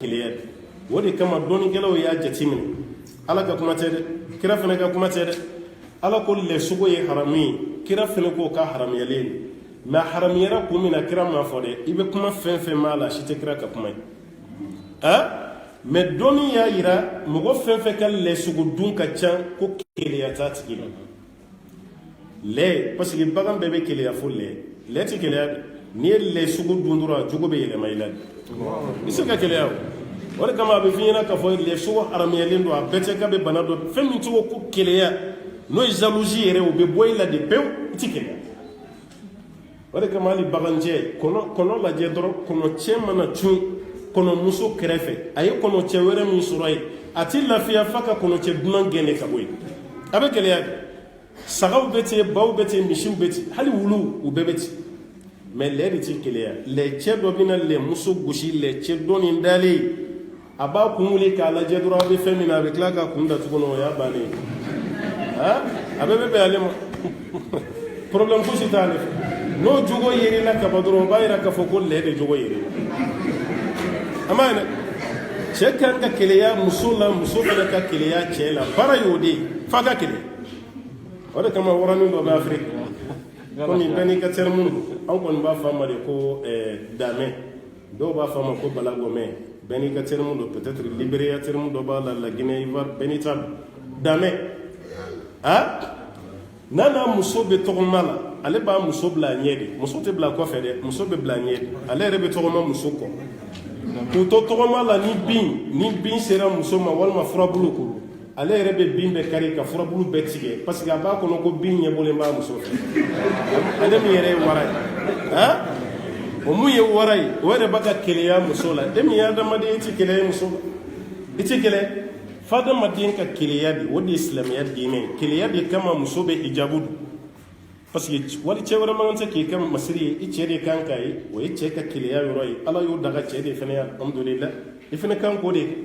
keleya o de kama dɔɔnikɛlaw y'a jateminɛ ala ka kuma tɛ dɛ kira fana ka kuma tɛ dɛ ala ko lɛsugo ye haramu ye kira fana ko ka haramuyalen mɛ haramuyara kun min na kira m'a fɔ dɛ i bɛ kuma fɛn fɛn b'a la si tɛ kira ka kuma ye mɛ dɔɔni y'a yira mɔgɔ fɛn fɛn ka lɛsugo dun ka ca ko keleya t'a tigi la lɛ parce que bagan bɛɛ bɛ keleya fo lɛ tɛ keleya dɛ n'i ye lɛsugo dun dɔrɔn a jogo bɛ yɛlɛma i la i se ka keleya o de kama a bɛ f'i ɲɛna k'a fɔ lɛsugo haramuyalen don a bɛɛ tɛ k'a bɛ bana dɔ fɛn min cogo ko keleya n'o ye jalousie yɛrɛ o bɛ bɔ i la de pewu i tɛ keleya o de kama hali bagancɛ kɔnɔ lajɛ dɔrɔn kɔnɔcɛ mana cun kɔnɔmuso kɛrɛfɛ a ye kɔnɔcɛ wɛrɛ min sɔrɔ yen a tɛ lafiya f'a ka kɔnɔcɛ dunan gɛnɛ ka bɔ yen a bɛ gɛlɛya de sagaw bɛ ten baw bɛ ten misiw bɛ ten hali wuluw u bɛɛ bɛ ten mɛ lɛ de tɛ keleya lɛ cɛ dɔ bɛ na lɛ muso gosi lɛ cɛ dɔ nin dalen a b'a kun wuli k'a lajɛ dɔrɔn a bɛ fɛn min na a bɛ tila k'a kun datugu o y'a bannen a bɛɛ bɛ bɛn ale ma problème fosi t'ale fɛ n'o jogo yerela ka ban dɔrɔn o b'a yira k'a fɔ ko lɛ de jogo yerela a ma ɲinɛ cɛ kan ka keleya muso la muso fana ka keleya cɛ la baara y'o de ye f'a ka keleya o de kama wɔrɔnin dɔ bɛ afiriki komi bɛɛ n'i ka terme don an kɔni b'a fɔ a ma de ko damɛ dɔw b'a fɔ a ma ko balagɔmɛ bɛɛ n'i ka terme don peut-être libéria terme dɔ b'a la Guinée Ivoire bɛɛ n'i ta damɛ n'a n'a muso bɛ tɔgɔma la ale b'a muso bila a ɲɛ de muso tɛ bila kɔfɛ dɛ muso bɛ bila a ɲɛ de ale yɛrɛ bɛ tɔgɔma muso kɔ k'u to tɔgɔma la ni bin sera muso ma walima furabulu kɔrɔ ale yɛrɛ bɛ bin bɛɛ kari ka furabulu bɛɛ tigɛ parce que a b'a kɔnɔ ko bin ɲɛbɔlen b'a muso fɛ ale min yɛrɛ ye wara ye o mun ye wara ye o yɛrɛ b'a ka keleya muso la e min ye adamaden i tɛ keleya muso la i tɛ keleya fadamaden ka keleya de o de ye silamɛya diinɛ ye keleya de kama muso bɛ hijabu don parce que wali cɛ wɛrɛ man kan tɛ k'i ka masiri ye i cɛ de kan k'a ye o ye cɛ ka keleya yɔrɔ ye ala y'o daga cɛ de fana ye alhamdulillah i fana kan k'o de kɛ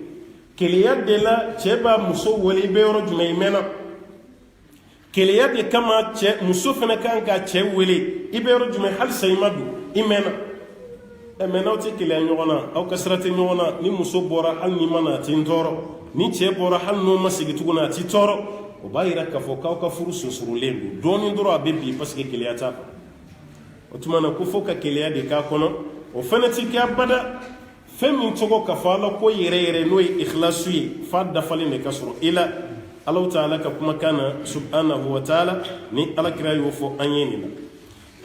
keleya de la cɛ b'a muso wele i bɛ yɔrɔ jumɛn i mɛnna keleya de kama muso fana kan ka cɛ wele i bɛ yɔrɔ jumɛn halisa i ma don i mɛnna mɛ n'aw tɛ keleya ɲɔgɔn na aw ka sira tɛ ɲɔgɔn na ni muso bɔra hali ni ma na a tɛ n tɔɔrɔ ni cɛ bɔra hali n'o ma segin tuguni a tɛ tɔɔrɔ o b'a yira k'a fɔ k'aw ka furu sunsurulen don dɔɔnin dɔrɔn a bɛ bi parce que keleya t'a kɔnɔ o tuma na ko fo ka keleya de k'a kɔnɔ o fana tɛ kɛ abada fɛn min tɔgɔ ka fɔ ala ko yɛrɛ yɛrɛ n'o ye ikhlasu ye f'a dafalen de ka sɔrɔ i la ala ta'ala ka kumakan na subhanahu wa ta'ala ni alakira y'o fɔ an ye nin na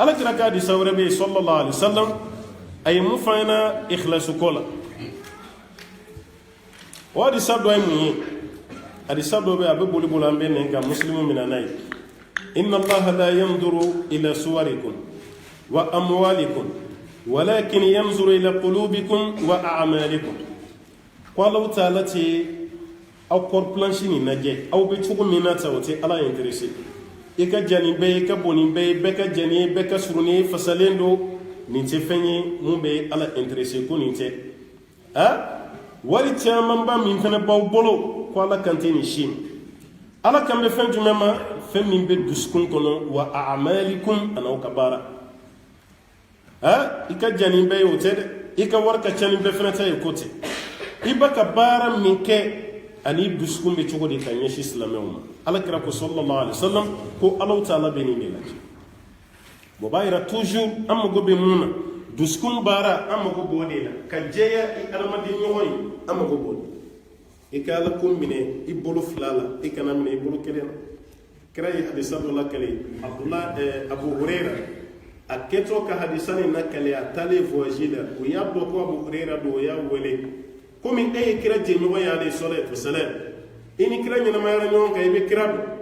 alakira ka hadisa wɛrɛ bɛ yen sallallahu alaihi wasallam a ye mun fɔ an ɲɛna ikhlasu ko la o hadisa dɔ ye mun ye hadisa dɔ bɛ a bɛ boli boli an bɛ nin kan muslimu mina n'a ye inna allaha la yanzuru ila suwarikum wa amwalikum walakin yanzuru ila qulubikum wa a'malikum ko Allahu ta'ala tɛ aw kɔri planche nin lajɛ aw bɛ cogo min na ta o tɛ ala intéressé i ka jan nin bɛɛ ye i ka bon nin bɛɛ ye bɛɛ ka jan nin ye bɛɛ ka surun nin ye fasalen don nin tɛ fɛn ye mun bɛ ala intéressé ko nin tɛ wari camanba min fana b'aw bolo ko ala kan tɛ nin si ala kan bɛ fɛn jumɛn ma fɛn min bɛ dusukun kɔnɔ wa a'malikum an'aw ka baara i ka jan nin bɛɛ ye o tɛ dɛ i ka wari ka ca nin bɛɛ fana ta ye ko tɛ i ba ka baara min kɛ ani dusukun bɛ cogo di ka ɲɛsin silamɛw ma alakira ko sallallahu alaihi wasallam ko Allahu ta'ala bɛ nin de lajɛ o b'a yira toujours an mago bɛ mun na dusukun baara an mago b'o de la ka jɛya i adamaden ɲɔgɔn ye an mago b'o de i ka ala ko minɛ i bolo fila la i kana minɛ i bolo kelen na kira ye hadisa dɔ lakale Abu Hurayra a kɛtɔ ka hadisa nin lakale a taalen voyage la o y'a dɔn ko Abu Hurayra don o y'a wele komi e ye kira jɛɲɔgɔn ye alayhi salatu wasalam i ni kira ɲɛnamayara ɲɔgɔn kan i bɛ kira dɔn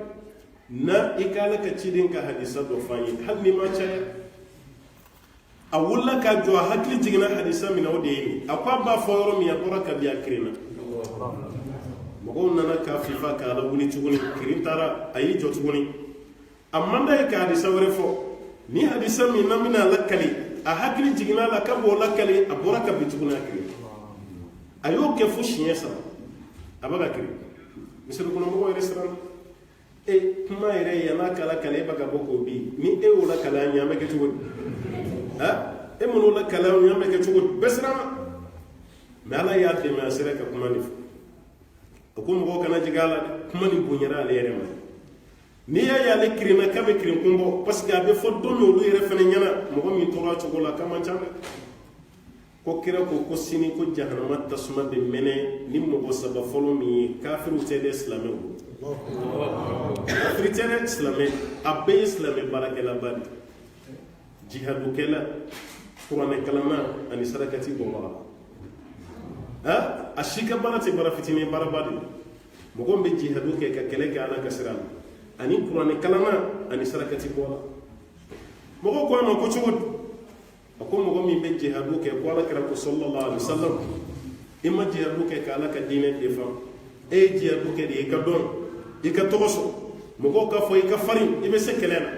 na i ka ala ka ciden ka hadisa dɔ f'an ye hali ni ma caya a wulila ka jɔ a hakili jiginna hadisa min na o de ye nin a ko a b'a fɔ yɔrɔ min a bɔra ka bi a kirin na mɔgɔw nana k'a fifa k'a la wuli tuguni kirin taara a y'i jɔ tuguni a man d'a ye ka hadisa wɛrɛ fɔ ni hadisa min na bɛna lakali a hakili jiginna a la ka b'o lakali a bɔra ka bi tuguni a kirin a y'o kɛ fo siɲɛ 3 a bɛ ka kirin misiri kɔnɔ mɔgɔw yɛrɛ siranna kuma yɛrɛ ye yan'a ka lakali e bɛ ka bɔ k'o bi ni e y'o lakali a ɲɛ an bɛ kɛ cogo di e minnu lakali a ɲɛ an bɛ kɛ cogo di bɛɛ siranna mais ala y'a dɛmɛ a sera ka kuma de fɔ a ko mɔgɔw kana jigin a la dɛ kuma nin bonyara ale yɛrɛ ma n'i y'a ye ale kirinna k'a bɛ kirin kun bɔ parce que a bɛ fɔ don min olu yɛrɛ fɛnɛ ɲɛna mɔgɔ min tora a cogo la k'a man ca dɛ ko kira ko sini ko jahanama tasuma de mɛnɛ ni mɔgɔ saba fɔlɔ min ye kafiriw tɛ dɛ silamɛw kafiri tɛ dɛ silamɛ a bɛɛ ye silamɛ baarakɛlaba de jihadukɛla kuranɛ kalama ani sarakati bɔbaga a si ka baara tɛ baara fitinin baaraba de mɔgɔ min bɛ jihadu kɛ ka kɛlɛ kɛ ala ka sira la ani kuranɛ kalama ani sarakati bɔla mɔgɔ ko a ma ko cogo di a ko mɔgɔ min bɛ jihadu kɛ ko ala kɛra ko sallallahu alaihi wasallam i ma jihadu kɛ ka ala ka diinɛ defan e ye jihadu kɛ de i ka dɔn i ka tɔgɔ sɔrɔ mɔgɔw ka fɔ i ka farin i bɛ se kɛlɛ la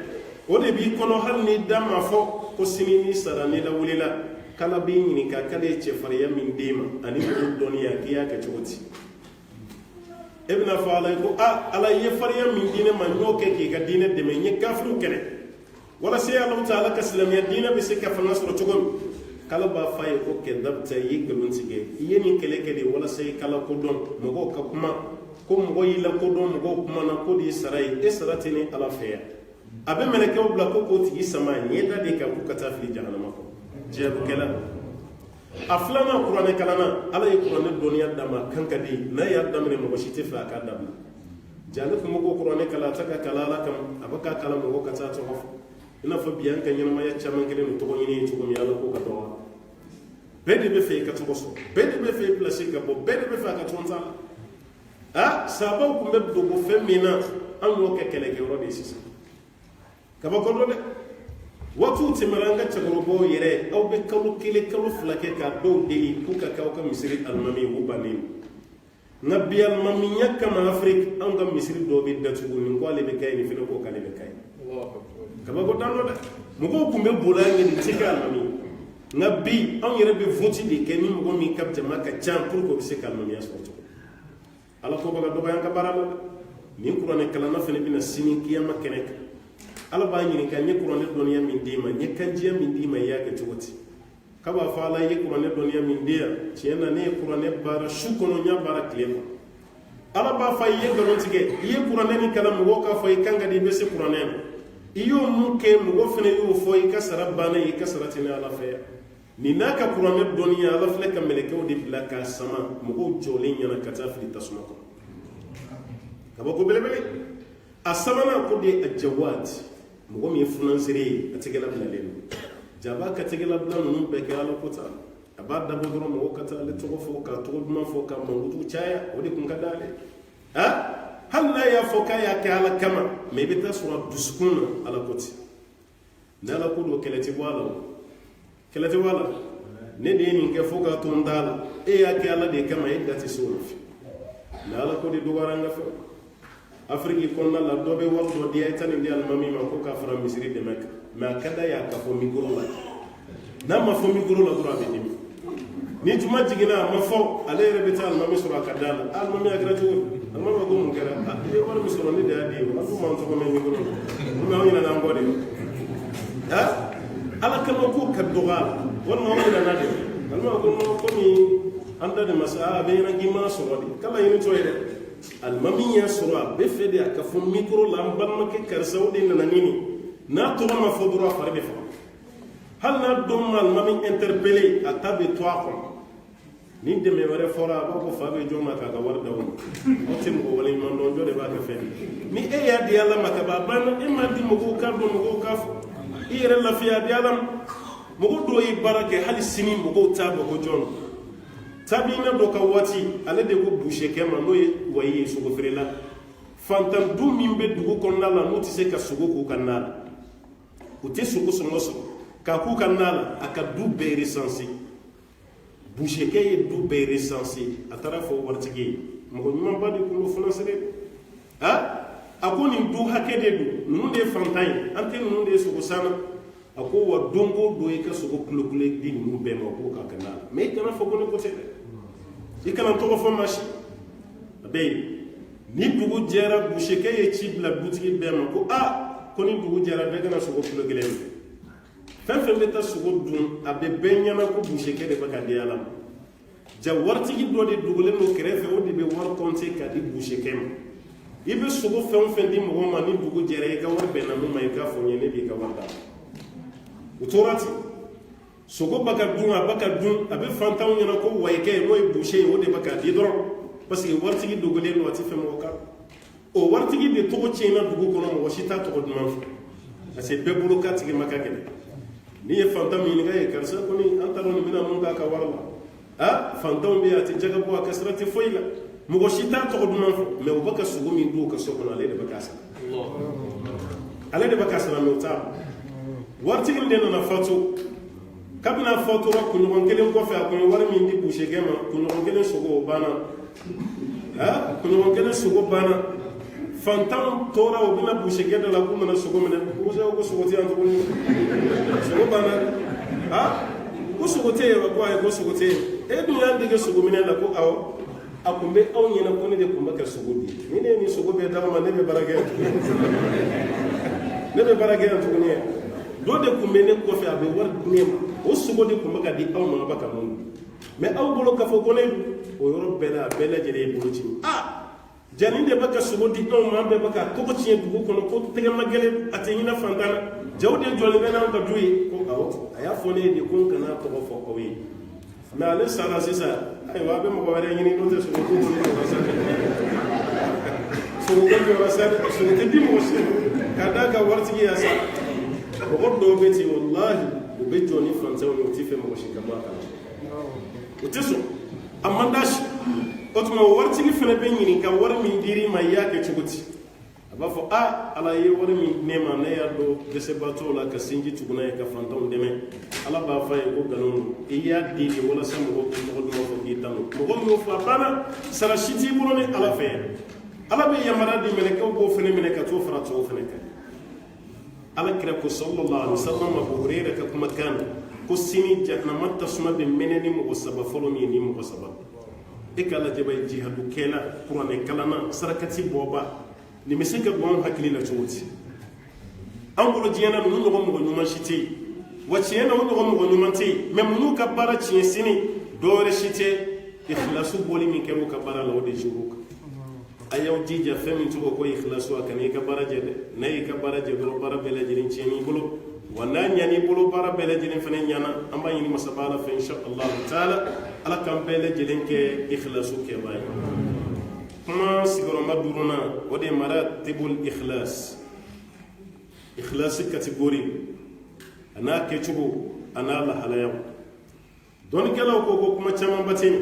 o de b'i kɔnɔ hali ni da ma fɔ ko sini ni sara ni lawulila kala b'i ɲininka k'ale ye cɛfarinya min d'e ma ani mɔgɔw dɔnniya k'i y'a kɛ cogo di e bɛna fɔ ala ye ko ala ye farinya min di ne ma n y'o kɛ k'i ka diinɛ dɛmɛ n ye kafiriw kɛlɛ walasa ala ta ala ka silamɛya diinɛ bɛ se ka fanga sɔrɔ cogo min kala b'a fɔ a ye ko kɛdabta i ye nkalon tigɛ i ye nin kɛlɛ kɛ de walasa i kala kodɔn mɔgɔw ka kuma ko mɔgɔ y'i lakodɔn mɔgɔw kumana ko de ye sara ye e sara tɛ ni ala fɛ yan a bɛ mɛlɛkɛw bila ko k'o tigi sama ɲɛda de kan k'u ka taa fili jahanama kɔnɔ jihadukɛla a filanan kuranɛ kalanna ala ye kuranɛ dɔnniya d'a ma kan ka di n'a y'a daminɛ mɔgɔ si tɛ fɛ a k'a dabila jaa ne tun ko kuranɛ kalan a tɛ ka kalan ala kama a bɛ k'a kalan mɔgɔw ka taa tɔgɔ fɔ i n'a fɔ bi an ka ɲɛnamaya caman kelen don tɔgɔ ɲini ye cogo min ala ko ka dɔgɔ bɛɛ de bɛ fɛ i ka tɔgɔ sɔrɔ bɛɛ de bɛ fɛ i pilasi ka bɔ bɛɛ de bɛ fɛ a ka tɔn ta la sabaw tun bɛ dogo fɛn min na an y'o kɛ kɛlɛkɛyɔrɔ de ye sisan kabakɔrɔ dɛ waatiw tɛmɛra an ka cɛkɔrɔbaw yɛrɛ aw bɛ kalo kelen kalo fila kɛ k'a dɔw deli k'u ka kɛ aw ka misiri alimami o bannen nka bi alimamiya kama afiriki anw ka misiri dɔw bɛ datugu nin ko ale bɛ kɛ nin fɛnɛ ko k'ale bɛ kɛ kabako dan dɔ dɛ mɔgɔw tun bɛ boli an ye nin tɛ kɛ alimami nka bi anw yɛrɛ bɛ voti de kɛ ni mɔgɔ min ka jama ka ca pour que o bɛ se ka alimamiya sɔrɔ cogo ala ko bɛ ka dɔgɔya an ka baara la dɛ nin kuranɛ kalanna fɛnɛ bɛna sini kiyama kɛnɛ kan ala b'a ɲininka n ye kuranɛ dɔnniya min d'i ma n ye kanjiya min d'i ma i y'a kɛ cogo di k'a b'a fɔ ala i ye kuranɛ dɔnniya min di yan tiɲɛ na ne ye kuranɛ baara su kɔnɔ n y'a baara tile kɔnɔ ala b'a fɔ i ye nkalon tigɛ i ye kuranɛ nin kalan mɔgɔw k'a fɔ i kan ka di i bɛ se kuranɛ ma i y'o mun kɛ mɔgɔ fɛnɛ y'o fɔ i ka sara banna i ka sara tɛ ne ala fɛ yan nin n'a ka kuranɛ dɔnniya ala filɛ ka mɛlɛkɛw de bila k'a sama mɔgɔw jɔlen ɲɛna ka taa fili tasuma kɔnɔ kabako belebele a sabanan ko de a jawaati mɔgɔ min ye funansere ye a tɛgɛla bilalen don jaba ka tɛgɛla bila ninnu bɛɛ kɛ ala ko ta a b'a dabɔ dɔrɔn mɔgɔw ka taa ale tɔgɔ fɔ ka tɔgɔ duman fɔ ka mankutu caya o de kun ka d'ale hali n'a y'a fɔ k'a y'a kɛ ala kama mais i bɛ taa sɔrɔ a dusukun na ala ko ti ni ala ko don kɛlɛ tɛ bɔ a la kɛlɛ tɛ bɔ a la ne de ye nin kɛ fo k'a to n t'a la e y'a kɛ ala de kama e da tɛ se o ma mais ala ko de dɔgɔyara an ka fɛ afiriki kɔnɔna la dɔ bɛ wari dɔ di a ye taa nin di alimami ma ko k'a fara misiri dɛmɛ kan mais a ka d'a ye a ka fɔ mikoro la n'a ma fɔ mikoro la dɔrɔn a bɛ dimi ni juma jiginna a ma fɔ ale yɛrɛ bɛ taa alimami sɔrɔ a ka da la alimami a kɛra cogo di alimami ko mun kɛra i ye wari min sɔrɔ ne de y'a di ye o a dun m'an tɔgɔ mɛn mikoro la mais anw ɲinɛna an kɔ de ala kama ko ka dɔgɔ a la walima anw ɲinɛna de alimami ko komi an da de ma se a bɛ ɲɛna k'i ma sɔrɔ de k'ala ɲini tɔ ye dɛ alimami y'a sɔrɔ a bɛ fɛ de a ka fɔ mikoro la an balimakɛ karisa o de nana ɲini n'a tɔgɔ ma fɔ dɔrɔn a fari bɛ faga hali n'a don ma alimami interpellé a ta bɛ to a kɔnɔ ni dɛmɛ wɛrɛ fɔra a b'a fɔ fa bɛ jɔn ma k'a ka wari d'aw ma aw tɛ mɔgɔ waleɲuman dɔn jɔ de b'a kɛ fɛn ni e y'a di ala ma ka ban a banna e m'a di mɔgɔw k'a dɔn mɔgɔw k'a fɔ i yɛrɛ lafiya di ala ma mɔgɔ dɔw ye baara kɛ hali sini mɔgɔw t'a dɔn ko jɔn tabiina dɔ ka waati ale de ko busekɛ ma n'o ye wayi ye sogo feerela fantan du min bɛ dugu kɔnɔna la n'u tɛ se ka sogo k'u ka na la u tɛ sogo sɔngɔ sɔrɔ k'a k'u ka na la a ka du bɛɛ recenser busekɛ ye du bɛɛ recenser a taara fɔ waritigi ye mɔgɔ ɲumanba de tun don funansere a ko nin du hakɛ de don ninnu de ye fantan ye an tɛ ninnu de ye sogo sanna a ko wa don o don i ka sogo kulo di ninnu bɛɛ ma k'o ka na la mais i kana fɔ ko ne ko tɛ dɛ i kana tɔgɔ fɔ maa si a bɛ yen ni dugu jɛra busekɛ ye ci bila dutigi bɛɛ ma ko ko ni dugu jɛra bɛɛ kana sogo kilo kelen minɛ fɛn fɛn bɛ taa sogo dun a bɛ bɛɛ ɲɛna ko busekɛ de bɛ ka di ala ma ja wartigi dɔ de dogolen no kɛrɛfɛ o de bɛ wari kɔnte ka di busekɛ ma i bɛ sogo fɛn o fɛn di mɔgɔ ma ni dugu jɛra i ka wari bɛnna min ma i k'a fɔ n ye ne b'i ka wari d'a ma o tora ten sogo bɛ ka dun a bɛ ka dun a bɛ fantanw ɲɛna ko wayikɛ n'o ye buse ye o de bɛ ka di dɔrɔn parce que waritigi dogolen don a tɛ fɛn mɔgɔ kan o waritigi de tɔgɔ tiɲɛna dugu kɔnɔ mɔgɔ si t'a tɔgɔ duman fɔ parce que bɛɛ bolo k'a tigi ma ka gɛlɛn n'i ye fantan min ɲininka ye karisa kɔni an t'a dɔn nin bɛna mun k'a ka wari la fantanw bɛ yen a tɛ jaga bɔ a ka sira tɛ foyi la mɔgɔ si t'a tɔgɔ duman fɔ mɛ o bɛ ka sogo min dun o ka so kɔnɔ ale de bɛ k'a sara ale de bɛ k'a sara mɛ o t'a la waritigi de nana fatu kabini fatura kunɲɔgɔn kelen kɔfɛ a kun ye wari min di busekɛ ma kunɲɔgɔn kelen sogo o banna kunɲɔgɔn kelen sogo banna fantan tora o bɛna busekɛ dɔ la k'u nana sogo minɛ ko sogo tɛ yan tuguni sogo banna ko sogo tɛ yen wa ko ayi ko sogo tɛ yen e dun y'a dege sogo minɛ la ko awɔ a kun bɛ aw ɲɛna ko ne de kun bɛ ka sogo di ni ne ye nin sogo bɛɛ d'aw ma ne bɛ baara kɛ yan tuguni dɔ de kun bɛ ne kɔfɛ a bɛ wari di ne ma o sogo de kun bɛ ka di aw ma a bɛ ka mun mɛ aw bolo k'a fɔ ko ne o yɔrɔ bɛɛ la a bɛɛ lajɛlen ye bolo ci jani de bɛ ka sogo di anw ma an bɛɛ bɛ ka tɔgɔ tiɲɛ dugu kɔnɔ ko tɛgɛ ma gɛlɛn a tɛ ɲinɛ fantan na jaw de jɔlen bɛ n'anw ka du ye ko awɔ a y'a fɔ ne ye de ko n kana tɔgɔ fɔ aw ye mɛ ale sara sisan ayiwa a bɛ mɔgɔ wɛrɛ ɲini n'o tɛ sogo ko ɲini mɔgɔ sa sogo ko jɔra sa sogo tɛ di mɔgɔ si k'a d'a ka waritigi y'a sa mɔgɔ dɔw bɛ ten walahi u bɛ jɔ ni fantanw ye u tɛ fɛ mɔgɔ si ka bɔ a kalama u tɛ sɔn a man da si o tuma o waritigi fana bɛ ɲininka wari min dir'i ma i y'a kɛ cogo di a b'a fɔ ala ye wari min di ne ma ne y'a dɔn dɛsɛbaatɔw la ka sinji tugu n'a ye ka fantanw dɛmɛ ala b'a fɔ a ye ko nkalon don i y'a di de walasa mɔgɔw k'i tɔgɔ duman fɔ k'i tanu mɔgɔ min y'o fɔ a banna sara si t'i bolo ni ala fɛ yan ala bɛ yamaruya di mɛlɛkɛw b'o fana minɛ ka t'o fara tɔw fana kan ala kira ko sallallahu alaihi wasallam Abu Hurayra ka kumakan ko sini jahanama tasuma bɛ mɛnɛ ni mɔgɔ saba fɔlɔ min ye ni mɔgɔ saba e ka lajɛ bɛ jihadu kɛla kuranɛ kalanna sarakati bɔba nin bɛ se ka bɔ an hakili la cogo di an bolo diɲɛ na ninnu ɲɔgɔn mɔgɔ ɲuman si tɛ yen wa tiɲɛ na o ɲɔgɔn mɔgɔ ɲuman tɛ yen mɛ minnu ka baara tiɲɛ sini dɔwɛrɛ si tɛ ikhlasu bɔli min kɛra u ka baara la o de jogo kan a y'aw jija fɛn min tɔgɔ ko ikhlasu a kana i ka baara jɛ dɛ n'a y'i ka baara jɛ dɔrɔn baara bɛɛ lajɛlen tiɲɛn'i bolo wa n'a ɲan'i bolo baara bɛɛ lajɛlen fana ɲana an b'a ɲini masaba ala fɛ insha allahu taala ala k'an bɛɛ lajɛlen kɛ ikhlasu kɛbaa ye kuma sigiyɔrɔma 5nan o de ye maratibul ikhlas ikhlasi catégorie a n'a kɛcogo a n'a lahalayaw dɔnnikɛlaw ko ko kuma camanba tɛ yen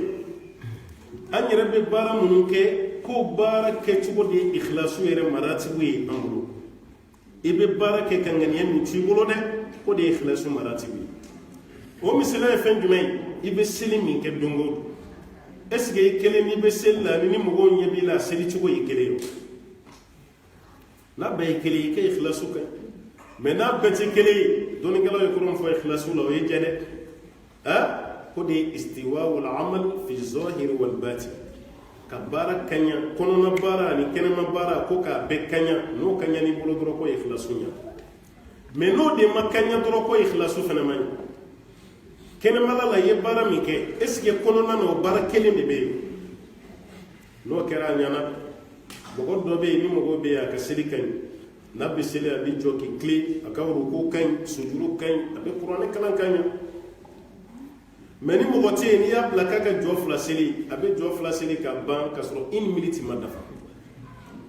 an yɛrɛ bɛ baara minnu kɛ ko baara kɛcogo de ye ikhlasu yɛrɛ maratibu ye an bolo i bɛ baara kɛ ka ŋaniya min t'i bolo dɛ o de ye ikhlasu maratibu ye o misaliya ye fɛn jumɛn ye i bɛ seli min kɛ don o don est-ce que i kelen n'i bɛ seli la ni mɔgɔw ɲɛ b'i la a seli cogo ye kelen ye n'a bɛɛ ye kelen ye i ka ikhlasu kɛ mɛ n'a bɛɛ tɛ kelen ye dɔnnikɛlaw ye kɔrɔ min fɔ ikhlasu la o ye jɛ dɛ o de ye istiwa'ul amal fi zahiri wal batin ka baara kaɲa kɔnɔna baara ani kɛnɛma baara ko k'a bɛɛ kaɲa n'o kaɲa n'i bolo dɔrɔn ko ikhlasu ɲa mɛ n'o de ma kaɲa dɔrɔn ko ikhlasu fana ma ɲa kɛnɛmala la i ye baara min kɛ est-ce que kɔnɔna na o baara kelen de bɛ yen n'o kɛra a ɲana mɔgɔ dɔ bɛ yen ni mɔgɔ bɛ yen a ka seli ka ɲi n'a bɛ seli a bɛ jɔ k'i tilen a ka ruku ka ɲi sujuru ka ɲi a bɛ kuranɛ kalan ka ɲa mɛ ni mɔgɔ tɛ yen n'i y'a bila k'a ka jɔ 2 seli a bɛ jɔ 2 seli ka ban ka sɔrɔ 1 minute ma dafa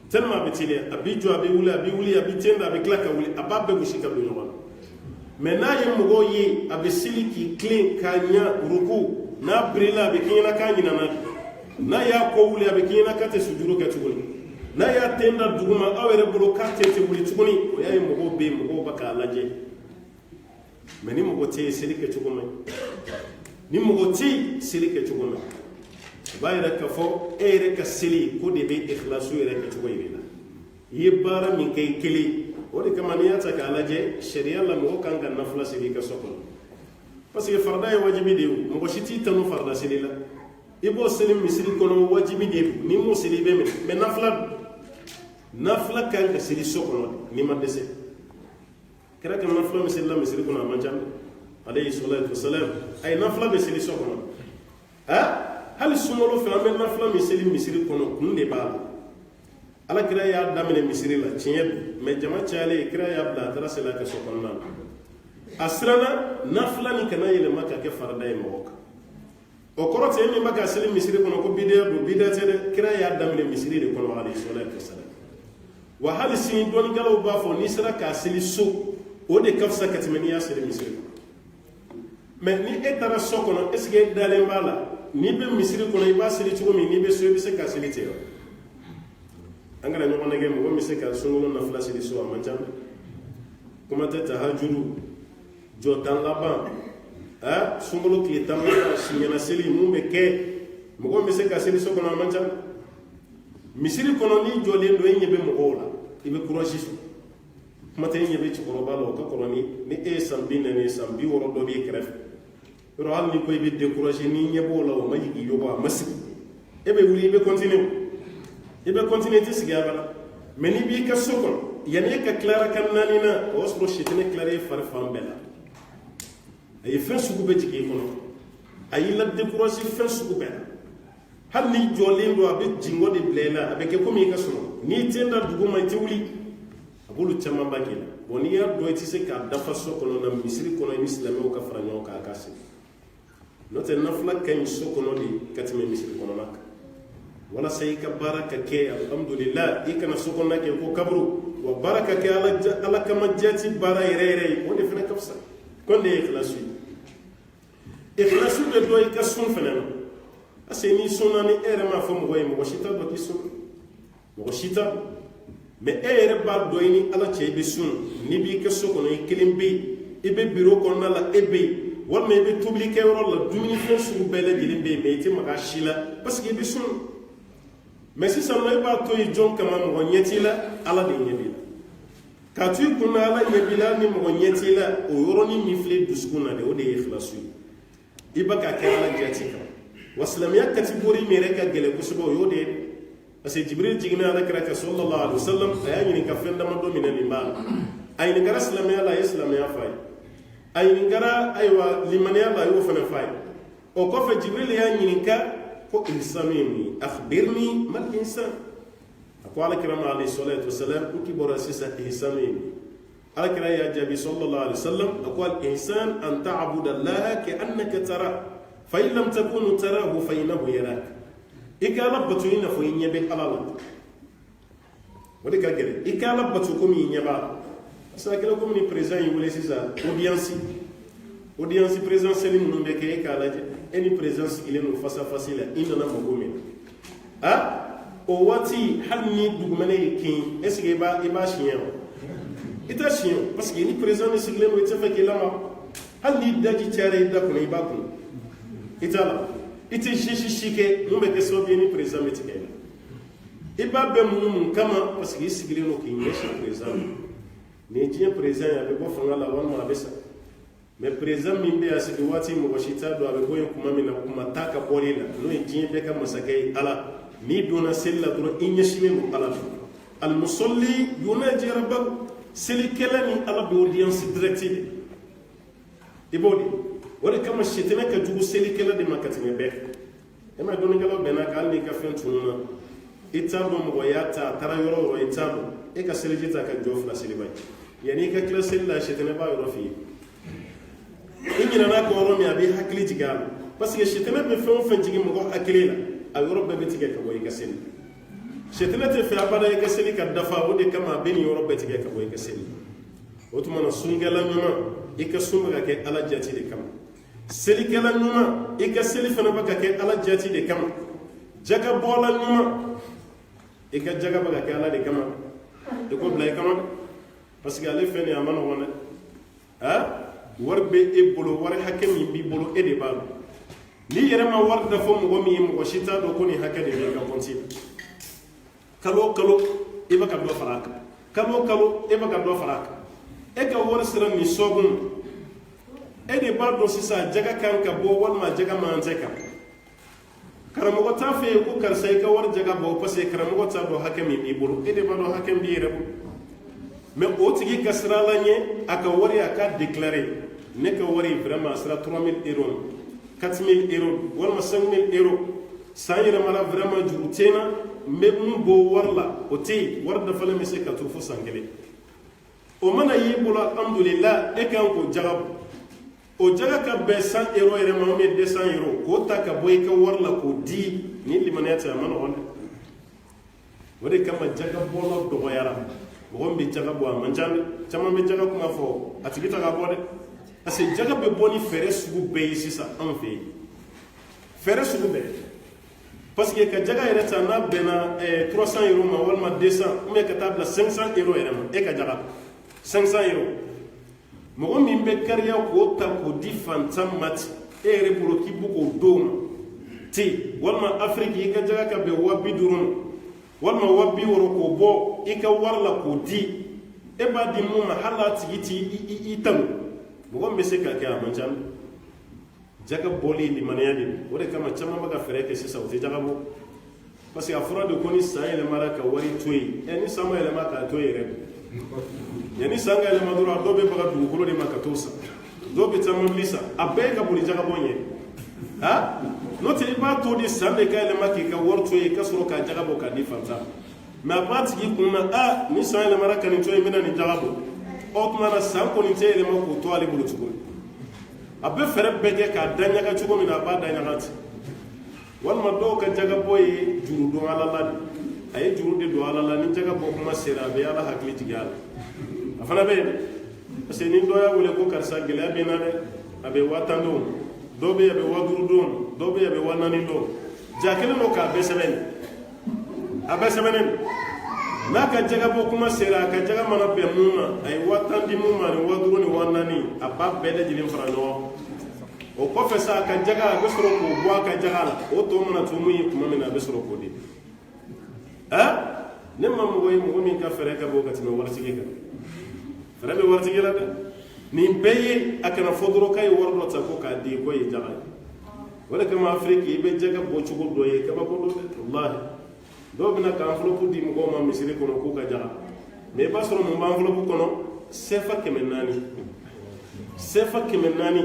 tellement a bɛ teliya a bɛ jɔ a bɛ wuli a bɛ wuli a bɛ tenda a bɛ tila ka wuli a b'a bɛɛ gosi ka don ɲɔgɔn na mɛ n'a ye mɔgɔw ye a bɛ seli k'i tilen k'a ɲa ruku n'a birila a bɛ k'i ɲɛna k'a ɲinana n'a y'a kɔ wuli a bɛ k'i ɲɛna k'a tɛ sujuru kɛ tuguni n'a y'a tenda duguma aw yɛrɛ bolo k'a tɛ wuli tuguni o y'a ye mɔgɔw bɛ yen mɔgɔw bɛ k'a lajɛ mɛ ni mɔgɔ tɛ yen seli kɛcogo man ɲi ni mɔgɔ tɛ yen seli kɛcogo man ɲi o b'a yɛrɛ k'a fɔ e yɛrɛ ka seli ko de bɛ ikhlasu yɛrɛ kɛcogo yɛrɛ la i ye baara min kɛ i kelen o de kama n'i y'a ta k'a lajɛ sariya la mɔgɔ kan ka nafila seli i ka so kɔnɔ parce que farida ye wajibi de ye mɔgɔ si t'i tanu farida seli la i b'o seli misiri kɔnɔ wajibi de ye n'i m'o seli i bɛ minɛ mɛ nafila kan ka seli so kɔnɔ n'i ma dɛsɛ kɛra ka nafila min selila misiri kɔnɔ a man ca alayhi salatu wasalam a ye nafila bɛ seli so kɔnɔ hali sunkalo fɛ an bɛ nafila min seli misiri kɔnɔ kun de b'a la ala kira y'a daminɛ misiri la tiɲɛ don mɛ jama cayalen kira y'a bila a taara seli a ka so kɔnɔna na a siranna nafila ni kana yɛlɛma ka kɛ farida ye mɔgɔ kan o kɔrɔ tɛ min bɛ ka seli misiri kɔnɔ ko bidiya don bidiya tɛ dɛ kira y'a daminɛ misiri de kɔnɔ alayhi salatu wasalam wa hali sini dɔnnikɛlaw b'a fɔ n'i sera k'a seli so o de ka fisa ka tɛmɛ n'i y'a seli misiri kɔnɔ mɛ ni e taara so kɔnɔ est ce que e dalen b'a la n'i bɛ misiri kɔnɔ i b'a seli cogo min n'i bɛ so i bɛ se k'a seli ten wa an kana ɲɔgɔn nɛgɛ mɔgɔ min se ka sunkalo nafila seli so a man ca dɛ kuma tɛ tahajuru jɔ tan laban sunkalo tile tan laban siɲɛna seli mun bɛ kɛ mɔgɔ min bɛ se ka seli so kɔnɔ a man ca misiri kɔnɔ n'i jɔlen don e ɲɛ bɛ mɔgɔw la i bɛ courage sɔrɔ kuma tɛ e ɲɛ bɛ cɛkɔrɔba la o ka kɔrɔ ni e ye san 40 san 60 dɔ b'i kɛrɛfɛ yɔrɔ hali ni ko i bɛ décourager n'i ɲɛ b'o la o ma jigin i yɔbɔ a ma sigi e bɛ wuli i bɛ continuer i bɛ continuer i tɛ sigi a bala mɛ n'i b'i ka so kɔnɔ yanni e ka tilara ka naani na o y'a sɔrɔ sitani tilara e fari fan bɛɛ la a ye fɛn sugu bɛɛ jigin i kɔnɔ a y'i la décourager fɛn sugu bɛɛ la hali n'i jɔlen don a bɛ jingɔ de bila i la a bɛ kɛ komi i ka sunɔgɔ n'i tɛ da dugu ma i tɛ wuli a b'olu caman ba k'i la bon n'i y'a dɔn i tɛ se k'a dafa so kɔnɔ na misiri kɔnɔ i ni silamɛw ka fara ɲɔgɔn kan a ka sigi n'o tɛ nafila ka ɲi so kɔnɔ de ka tɛmɛ misiri kɔnɔna kan walasa i ka baara ka kɛ alhamdulillah i kana so kɔnɔna kɛ ko kaburu wa baara ka kɛ ala kama jati baara yɛrɛ yɛrɛ ye o de fana ka fisa ko de ye ikhlasu ye ikhlasu bɛ dɔ i ka sun fana na parce que n'i sunna ni e yɛrɛ m'a fɔ mɔgɔ ye mɔgɔ si t'a dɔn k'i sunna mɔgɔ si t'a dɔn mɛ e yɛrɛ b'a dɔn i ni ala cɛ i bɛ sun n'i b'i ka so kɔnɔ i kelen bɛ yen i bɛ biro kɔnɔna la e bɛ yen walima i bɛ tobili kɛ yɔrɔ la dumunifɛn sugu bɛɛ lajɛlen bɛ yen mɛ i tɛ maga si la parce que i bɛ sun mɛ sisan nɔ e b'a to yen jɔn kama mɔgɔ ɲɛ t'i la ala de ɲɛ b'i la k'a to i kun na ala ɲɛ b'i la ni mɔgɔ ɲɛ t'i la o yɔrɔnin min filɛ dusukun na de o de ye ikhlasu ye i bɛ ka kɛ ala jati kan wa silamɛya catégorie min yɛrɛ ka gɛlɛn kosɛbɛ o y'o de ye parce que jibril jiginna ala kira kan sallallahu alaihi wasallam a y'a ɲininka fɛn damadɔ minɛ nin b'a la a ɲininkara silamɛya la a ye silamɛya f'a ye a ɲininkara ayiwa limaniya la a y'o fana f'a ye o kɔfɛ jibril y'a ɲininka ko insanu ye mun ye akhbirni mal insan a ko ala kira ma alayhi salatu wasalam ko k'i bɔra sisan insanu ye mun ye ala kira y'a jaabi sallallahu alaihi wasallam a ko al insan an ta'buda allaha ka'annaka tara fa in lam takunu tarahu fa innahu yarak i ka ala bato i n'a fɔ i ɲɛ bɛ ala la o de ka gɛlɛn i ka ala bato komi i ɲɛ b'a la parce que a kɛra komi ni président y'i wele sisan audience présidentielle minnu bɛ kɛ e k'a lajɛ e ni président sigilen don face à face la i nana mago min na o waati hali ni dugumɛnɛ y'i kin est ce que i b'a siɲɛ wa i t'a siɲɛ parce que ni président ni sigilen don i tɛ fɛ k'i lamaga hali ni daji cayara i da kɔnɔ i b'a kun i t'a la i tɛ si kɛ mun bɛ kɛ sababu ye ni président bɛ tigɛ i la i b'a bɛɛ mun kama parce que i sigilen don k'i ɲɛsin président ma ni diɲɛ président ye a bɛ bɔ fanga la walima a bɛ sa mɛ président min bɛ yan sigi waati mɔgɔ si t'a dɔn a bɛ bɔ yen kuma min na kuma t'a ka bɔli la n'o ye diɲɛ bɛɛ ka masakɛ ye ala n'i donna seli la dɔrɔn i ɲɛsinnen don ala fɛ alimusolli yunaji rabbahu selikɛla ni ala bɛ audience direct de i b'o de o de kama sitanɛ ka jugu selikɛla de ma ka tɛmɛ bɛɛ e ma dɔnnikɛlaw bɛnna kan hali n'i ka fɛn tununna i t'a dɔn mɔgɔ y'a ta a taara yɔrɔ o yɔrɔ i t'a dɔn e ka seliji ta ka jɔ fila seliba ye yanni i ka tila seli la sitanɛ b'a yɔrɔ f'i ye i ɲinana ka yɔrɔ min a b'i hakili jigin a la parce que sitanɛ bɛ fɛn o fɛn jigin mɔgɔ hakili la a yɔrɔ bɛɛ bɛ tigɛ ka bɔ i ka seli sitanɛ tɛ fɛ abada i ka seli ka dafa o de kama a bɛ nin yɔrɔ bɛɛ tigɛ ka bɔ i ka seli o tuma na sunkɛla ɲuman i ka sun bɛ ka kɛ ala jati de kama selikɛla ɲuman i ka seli fana bɛ ka kɛ ala jati de kama jagabɔla ɲuman i ka jaga bɛ ka kɛ ala de kama i ko bila i kama parce que ale fɛn nin a ma nɔgɔn dɛ wari bɛ e bolo wari hakɛ min b'i bolo e de b'a dɔn n'i yɛrɛ ma wari da fɔ mɔgɔ min ye mɔgɔ si t'a dɔn ko nin hakɛ de b'i ka compte la kalo o kalo i bɛ ka dɔ fara a kan kalo o kalo e bɛ ka dɔ fara a kan e ka wari sera nin sɔgun e de b'a dɔn sisan jaga kan ka bɔ walima jaga man tɛ kan karamɔgɔ t'a fɛ yen ko karisa i ka wari jaga bɔ parce que karamɔgɔ t'a dɔn hakɛ min b'i bolo e de b'a dɔn hakɛ min b'i yɛrɛ bolo mais o tigi ka sira la ɲɛ a ka wari a ka déclarer ne ka wari vraiment a sera 3000 euros 4000 euros walima 5000 euros san yɛlɛmala vraiment juru tena n bɛ mun bɔ wari la o tɛ yen wari dafalen bɛ se ka to fo san kelen o mana y'i bolo alhamdulillah e kan k'o jaga bɔ o jaga ka bɛn 100 euro yɛrɛ ma ou bien 200 euro k'o ta ka bɔ i ka wari la k'o di ni limaniya tɛ a ma nɔgɔn dɛ o de kama jaga bɔla dɔgɔyara mɔgɔ min bɛ jaga bɔ a man ca dɛ caman bɛ jaga kuma fɔ a tigi ta ka bɔ dɛ parce que jaga bɛ bɔ ni fɛɛrɛ sugu bɛɛ ye sisan anw fɛ yen fɛɛrɛ sugu bɛɛ parce que ka jaga yɛrɛ ta n'a bɛnna 300 euro ma walima 200 ou bien ka taa bila 500 euro yɛrɛ ma e ka jaga 500 euro mɔgɔ min bɛ kariya k'o ta k'o di fantan ma ten e yɛrɛ bolo k'i b'o k'o d'o ma ten walima afiriki i ka jaga ka bɛn 50,000 ma walima 60,000 k'o bɔ i ka wari la k'o di e b'a di mun ma hali a tigi t'i tanu mɔgɔ min bɛ se k'a kɛ a man ca jaga bɔli limaniya de o de kama caman bɛ ka fɛɛrɛ kɛ sisan o tɛ jaga bɔ parce que a fɔra de ko ni san yɛlɛmara ka wari to yen ni san ma yɛlɛma k'a to yen yɛrɛ yanni san ka yɛlɛma dɔrɔn dɔw bɛ baga dugukolo de ma ka t'o san dɔw bɛ taa mobili san a bɛɛ ye ka boli jaga bɔ ɲɛ n'o tɛ i b'a to de san de ka yɛlɛma k'i ka wari to yen ka sɔrɔ k'a jaga bɔ k'a di fantan mɛ a b'a tigi kun na ni san yɛlɛmara ka nin to yen n bɛna nin jaga bɔ o tuma na san kɔni tɛ yɛlɛma k'o to ale bolo tuguni a bɛ fɛɛrɛ bɛɛ kɛ k'a da ɲaga cogo min na a b'a da ɲaga ten walima dɔw ka jaga bɔ ye juru don ala la de a ye juru de don ala la ni jaga bɔ kuma sera a bɛ ala hakili jigin a la a fana bɛ yen dɛ parce que ni dɔ y'a wele ko karisa gɛlɛya bɛ n na dɛ a bɛ 50 don dɔw bɛ yen a bɛ 50 don dɔw bɛ yen a bɛ 40 don ja kelen don k'a bɛɛ sɛbɛn a bɛɛ sɛbɛnnen n'a ka jaga bɔ kuma sera a ka jaga mana bɛn mun ma a ye 50 di mun ma ni 50 ni 40 a b'a bɛɛ lajɛlen fara ɲɔgɔn o kɔfɛ sa a ka jaga a bɛ sɔrɔ k'o bɔ a ka jaga la o tɔ mana to mun ye tuma min na a bɛ sɔrɔ k'o di ne ma mɔgɔ ye mɔgɔ min ka fɛɛrɛ ka bɔ ka tɛmɛ waritigi kan fɛɛrɛ bɛ waritigi la dɛ nin bɛɛ ye a kana fɔ dɔrɔn k'a ye wari dɔ ta ko k'a di ko ye jaga ye o de kama afiriki i bɛ jaga bɔ cogo dɔ ye kabako dɔ dɛ walahi dɔw bɛna ka enveloppe di mɔgɔw ma misiri kɔnɔ k'u ka jaga mais i b'a sɔrɔ mun bɛ enveloppe kɔnɔ sefa 400 sefa 400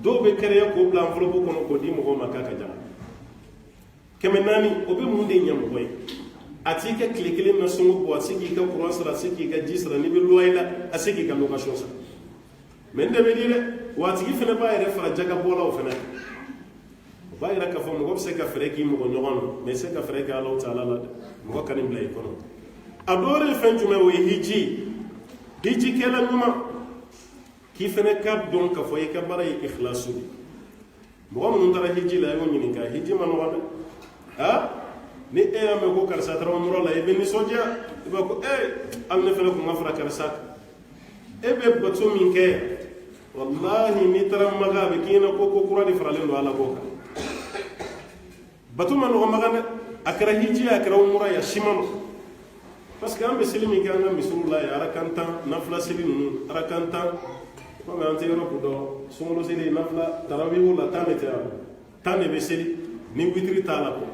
dɔw bɛ kariya k'o bila enveloppe kɔnɔ k'o di mɔgɔw ma k'a ka jaga 400 o bɛ mun de ɲɛ mɔgɔ ye a t'i ka tile kelen na sɔngɔ bɔ a se k'i ka courant sara a se k'i ka ji sara n'i bɛ loyer la a se k'i ka location sara mais n de bɛ di dɛ wa a tigi fana b'a yɛrɛ fara jaga bɔlaw fana o b'a yira k'a fɔ mɔgɔ bɛ se ka fɛɛrɛ k'i mɔgɔ ɲɔgɔn na mais i se ka fɛɛrɛ kɛ Alahu Taala la dɛ mɔgɔ ka nin bila i kɔnɔ a dɔ wɛrɛ ye fɛn jumɛn o ye hiji kɛla ɲuman k'i fana ka dɔn k'a fɔ i ka baara ye ikhlasu de mɔgɔ minnu taara hiji la i y'o ɲininka hiji ma nɔgɔn dɛ ni e y'a mɛn ko karisa taara umrah la i bɛ nisɔndiya i b'a fɔ hali ne fana tun ka fara karisa kan e bɛ bato min kɛ wallahi n'i taara Maka a bɛ k'i ɲɛna ko kura de faralen don ala ko kan bato ma nɔgɔn Maka dɛ a kɛra hiji ye a kɛra umrah ye a si ma nɔgɔn parce que an bɛ seli min kɛ an ka misiriw la yen arakan 10 nafila seli ninnu arakan 10 komi an tɛ yɔrɔ ko dɔn sunkalo seli nafila tarawihu la 10 de tɛ yan 10 de bɛ seli ni witiri t'a la ko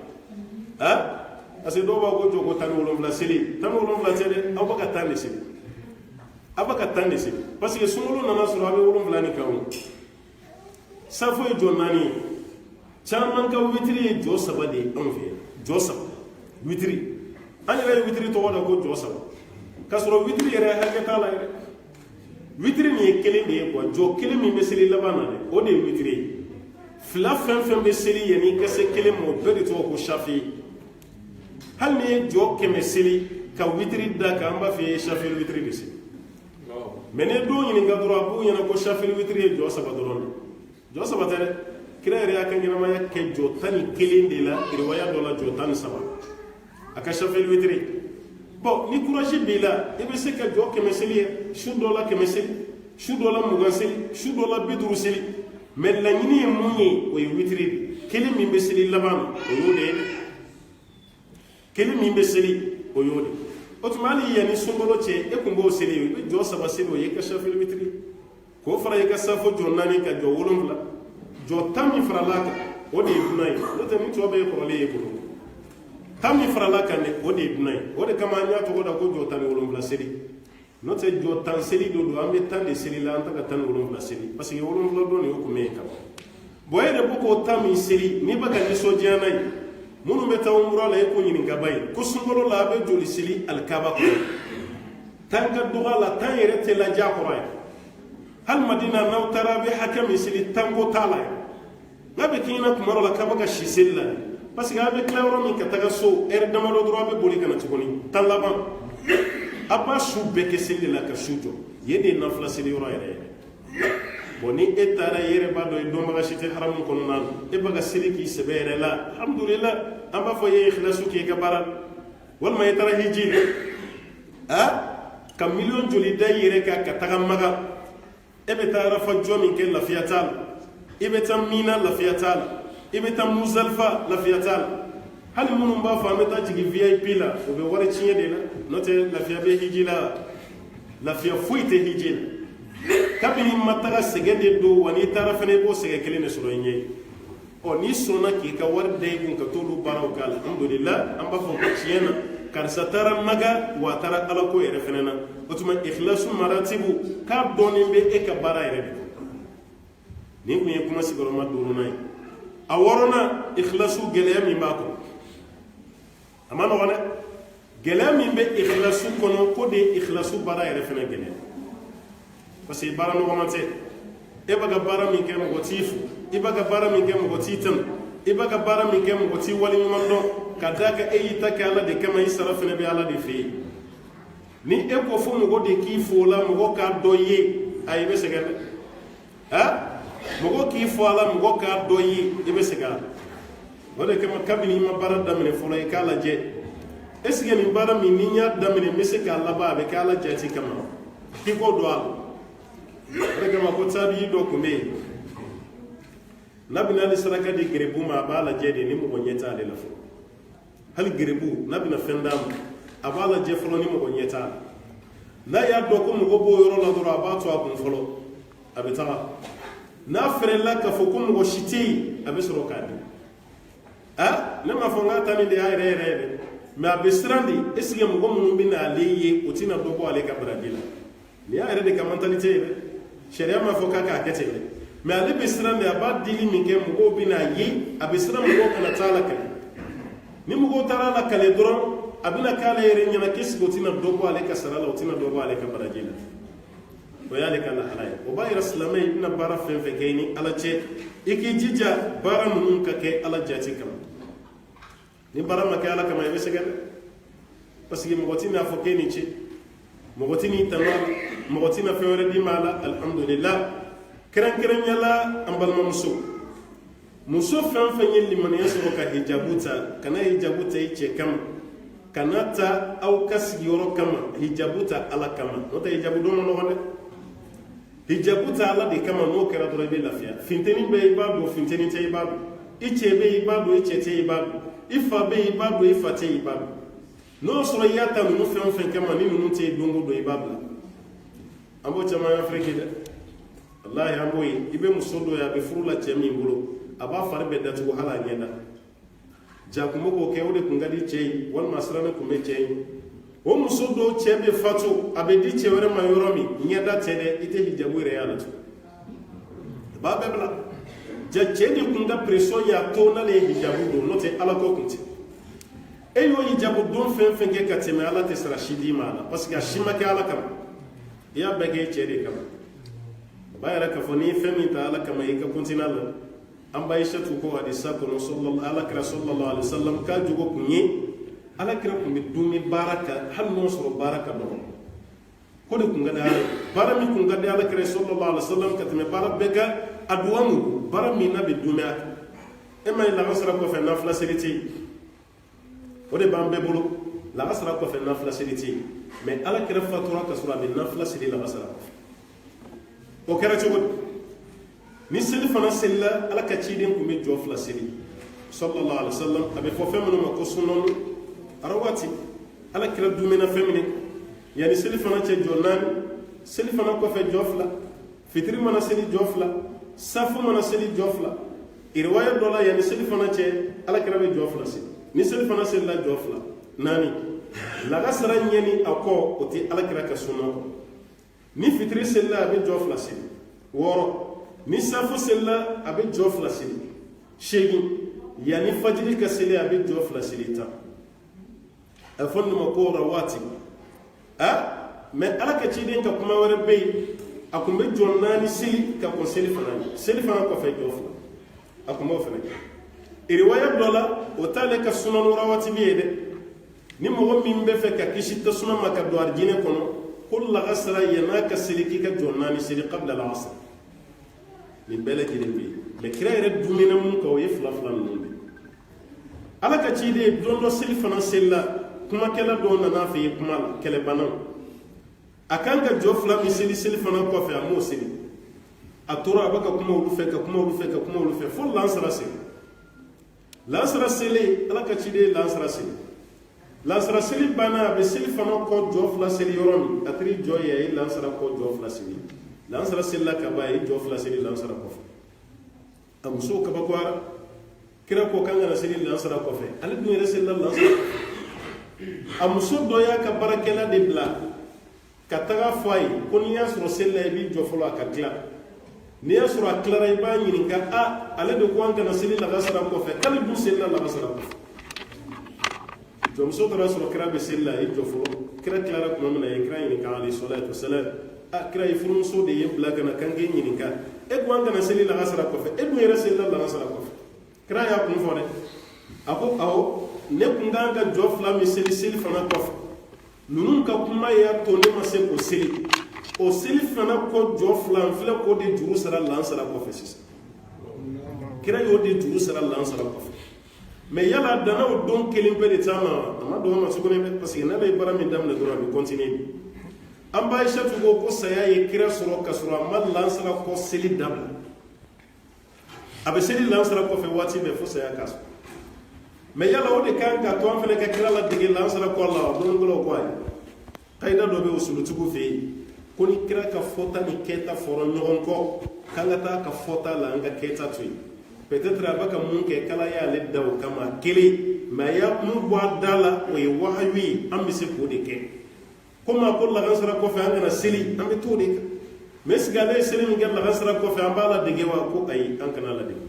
parce que dɔw b'a ko jɔ ko 17 seli 17 tɛ dɛ aw bɛ ka 10 de seli aw bɛ ka 10 de seli parce que sunkalo nana sɔrɔ a bɛ 7 ni kan safo ye jɔ 4 ye caman ka witiri ye jɔ 3 de ye anw fɛ yan jɔ 3 witiri an yɛrɛ ye witiri tɔgɔ da ko jɔ 3 k'a sɔrɔ witiri yɛrɛ hakɛ t'a la yɛrɛ witiri nin ye kelen de ye quoi jɔ kelen min bɛ seli laban na dɛ o de ye witiri ye fila fɛn fɛn bɛ seli yanni i ka se kelen ma o bɛɛ de tɔgɔ ko safi hali ni ye jɔ 100 seli ka witiri da kan an b'a fɔ i ye safi witiri de seli mais ni don ɲininka dɔrɔn a b'u ɲɛna ko safi witiri ye jɔ 3 dɔrɔn de jɔ 3 tɛ dɛ kira yɛrɛ y'a ka ɲɛnamaya kɛ jɔ 11 de la riwaya dɔ la jɔ 13 a ka safi witiri bon ni courage b'i la i bɛ se ka jɔ 100 seli ye su dɔ la 100 seli su dɔ la 20 seli su dɔ la 50 seli mais laɲini ye mun ye o ye witiri de kelen min bɛ seli laban na o y'o de ye kelen min bɛ seli o y'o de o tuma hali yanni sunkalo cɛ e tun b'o seli i bɛ jɔ 3 seli o ye ka safi witiri k'o fara i ka safo jɔ 4 ka jɔ 7 jɔ 10 min farala kan o de ye dunan ye n'o tɛ ni tɔ bɛ ye kɔrɔlen ye bolo 10 min farala kan dɛ o de ye dunan ye o de kama an y'a tɔgɔ da ko jɔ 17 seli n'o tɛ jɔ 10 seli do don an bɛ 10 de seli la an tɛ ka 17 seli parce que 7 don de y'o kun bɛ yen kama bon e yɛrɛ bɔ k'o 10 min seli n'i bɛ ka nisɔndiya n'a ye munu be taw umra la ko nyini gabay ko sungoro la be joli sili al kaba ko tanga duga la tan yere te la jakora hal madina naw tara be hakam sili tango tala ngabe kina kumaro la kaba ga shisilla parce que abe klawro min ka taga so damalo dro abe boli kana tukoni tan laban aba su be ke sili la ka sujo yede nafla sili yoro yere boni etara yere bado e do maga shite haram ko nan e baga siliki sebere la alhamdulillah amba fo ye ikhlasu ki ga baral wal ma etara hiji ka million joli day yere ka taga maga e be tara fa jomi ke la fiatal e be tam mina la fiatal e be tam muzalfa la fiatal hal munum ba fa meta jigi VIP la o be wara cinye de la note la fia be hiji la fia fuite hiji la kabini mataga segede do wani tara fene bo sege kelene soro nye o ni sona ki ka war de kun ka tolu baraw ka alhamdulillah am ba fo ko ciena kar satara maga wa tara ala ko yere fenena otuma ikhlasu maratibu ka doni be e ka bara yere ni kun ye kuma sigoro ma duru nay a worona ikhlasu gele mi mako amana wana gele mi be ikhlasu kono ko de ikhlasu bara yere fene gele parce que bara no wamante e baga bara min ke mo tifu e baga bara min ke mo titan e baga bara min ke mo ti wali mando kadaka e yita ka ala de kama israf ne be ala de fi ni e ko fu mo gode ki fu la mo ka doye ay be segale ha mo go ki fu ala mo ka doye e be segale wala kama kabini ma bara damene fu la e kala je est-ce que ni bara min ni nya damene me se kala ba be kala je ti kama ki ko do ala rega ma ko tabi do ko me nabina ali saraka di gerebu ma bala jede ni mo nyeta ale la fo hal gerebu nabina fendam abala je folo ni mo nyeta na ya do ko mo bo yoro la do aba to abun folo abeta na fere la ka fo ko mo shiti abesoro kadi ne ma fo ngata ni de ayre re me abesrandi esige mo mo mbina aliye otina do ko ale ka bradila ni ayre de ka mentalité sharia ma fo kaka akete mais ale besran de abad dili minge mugo bina yi abesran mugo kana tala kale ni mugo tara la kale dron abina kala yere nyana kesgo tina dogo ale ka sarala tina dogo ale ka barajila o yale kana halay o bayra islamay ibn bara fen fe kayni ala che iki jija bara mun ka ke ala jati kam ni bara ma ke ala kama yebe segale parce que mugo tina fo kayni che mugo tini tamam mugo tina fe wore di mala alhamdulillah keren yala ambal muso fen fen yelli man yaso ka hijabuta kana hijabuta yice kam kanata au kas yoro kama hijabuta ala kama nota hijabu do no wonde hijabuta ala de kama no kera do be lafiya finteni be ibadu finteni te ibadu ice be ibadu ice te ibadu ifa be ibadu ifa te ibadu no so yata no fen fen kama ni no te dongo do ibadu ambo chama afrique de wallahi amboy ibe musodo ya be furula chemi ngulo aba farbe datu hala nyenda jakumo ko ke ode kungadi chei wal masrana kume chei o musodo chebe fatu abedi chewere mayoromi nyenda tede ite hijabu reala tu ba bebla ja chedi kunga preso ya to na le hijabu do note ala ko kunti e yo hijabu don fen fen ke kateme ala te sara shidi mala parce que ashima ke ala kam ya bege chede kam bayara ka foni femi ta ala kama yika kontinala amba ishatu ko hadisa ko sallallahu alaihi wasallam ka jugo kunyi ala kira kungi dumi baraka hal no so baraka do ko de kunga da bara mi kunga da ala kira sallallahu alaihi wasallam ka teme bara bega adwamu bara mi nabi dumi ak e may la asra ko fe nafla seliti o de bambe bulu la asra ko fe nafla seliti mais ala kira fatura ka sura bi nafla seliti la asra o kera cogo ni seli fana sella ala ka ciden kun be jɔ fila seli sallallahu alaihi wasallam a bɛ fɔ fɛn minnu ma ko sunnɔnu arawati ala kira dumena fɛn minɛ yani seli fana cɛ jɔ naani seli fana kɔfɛ jɔ fila fitiri mana seli jɔ fila safu mana seli jɔ fila riwaya dɔ la yani seli fana cɛ ala kira bɛ jɔ fila seli ni seli fana selila jɔ fila naani lagasara ɲɛni a kɔ o tɛ ala kira ka sunna kɔ ni fitiri selila a bɛ jɔ fila seli wɔɔrɔ ni safu selila a bɛ jɔ fila seli seegin yani fajiri ka seli a bɛ jɔ fila seli tan a fɔ nin ma ko rawatib mais ala ka ciden ka kuma wɛrɛ bɛ yen a kun bɛ jɔ 4 seli ka kɔn seli fana kɔfɛ jɔ fila a kun b'o fana kɛ riwaya dɔ la o t'ale ka sunan rawatib ye dɛ ni mɔgɔ min bɛ fɛ ka kisi tasuma ma ka don arijinɛ kɔnɔ ko lagasara yan'a ka seli k'i ka jɔ 4 seli qabla al-asr nin bɛɛ lajɛlen bɛ yen mais kira yɛrɛ dumina mun kan o ye fila ninnu de ala ka ciden don dɔ seli fana selila kumakɛla dɔw nana fɛ yen kuma la kɛlɛbanaw a kan ka jɔ fila min seli fana kɔfɛ a m'o seli a tora a bɛ ka kuma olu fɛ fo lansara seli ala ka ciden ye lansara seli banna a bɛ seli fana kɔ jɔ fila seli yɔrɔ min a tiri jɔ ye a ye lansara kɔ jɔ fila seli lansara selila ka ban a ye jɔ fila seli lansara kɔfɛ a musow kabakoyara kira ko kan kana seli lansara kɔfɛ ale dun yɛrɛ selila lansara a muso dɔ y'a ka baarakɛla de bila ka taga fɔ a ye ko n'i y'a sɔrɔ selila i b'i jɔ fɔlɔ a ka tila n'i y'a sɔrɔ a tilara i b'a ɲininka ale de ko an kana seli lansara kɔfɛ k'ale dun selila lansara kɔfɛ jɔnmuso taara sɔrɔ kira bɛ seli la a ye jɔ fɔlɔ kira tilara tuma min na a ye kira ɲininka alayhi salatu wasalam kira ye furumuso de ye bila ka na kan k'e ɲininka e ko an kana seli lansara kɔfɛ e dun yɛrɛ selila lansara kɔfɛ kira y'a kun fɔ dɛ a ko awɔ ne kun kan ka jɔ fila min seli fana kɔfɛ ninnu ka kuma y'a to ne ma se k'o seli o seli fana kɔ jɔ fila n filɛ k'o de juru sara lansara kɔfɛ sisan kira y'o de juru sara lansara kɔfɛ mais yala dana o don kelen bɛɛ de t'a ma a ma dɔn ma tuguni dɛ parce que n'ale ye baara min daminɛ dɔrɔn a bɛ continuer an b'a Aishatu ko saya ye kira sɔrɔ ka sɔrɔ a ma lansara kɔ seli dabila a bɛ seli lansara kɔfɛ waati bɛɛ fo saya k'a sɔrɔ mais yala o de kan ka to an fana ka kira ladege lansara kɔ la wa bolongolaw ko ayi kayida dɔ bɛ usulutigiw fɛ yen ko ni kira ka fɔta ni kɛta fɔra ɲɔgɔn kɔ k'an ka taa ka fɔta la an ka kɛta to yen peut-être a bɛ ka mun kɛ kala y'ale da o kama kelen mais a y'a mun bɔ a da la o ye wahayu ye an bɛ se k'o de kɛ komi a ko lansara kɔfɛ an kana seli an bɛ t'o de kɛ mais est-ce que ale ye seli min kɛ lansara kɔfɛ an b'a ladege wa ko ayi an kana ladege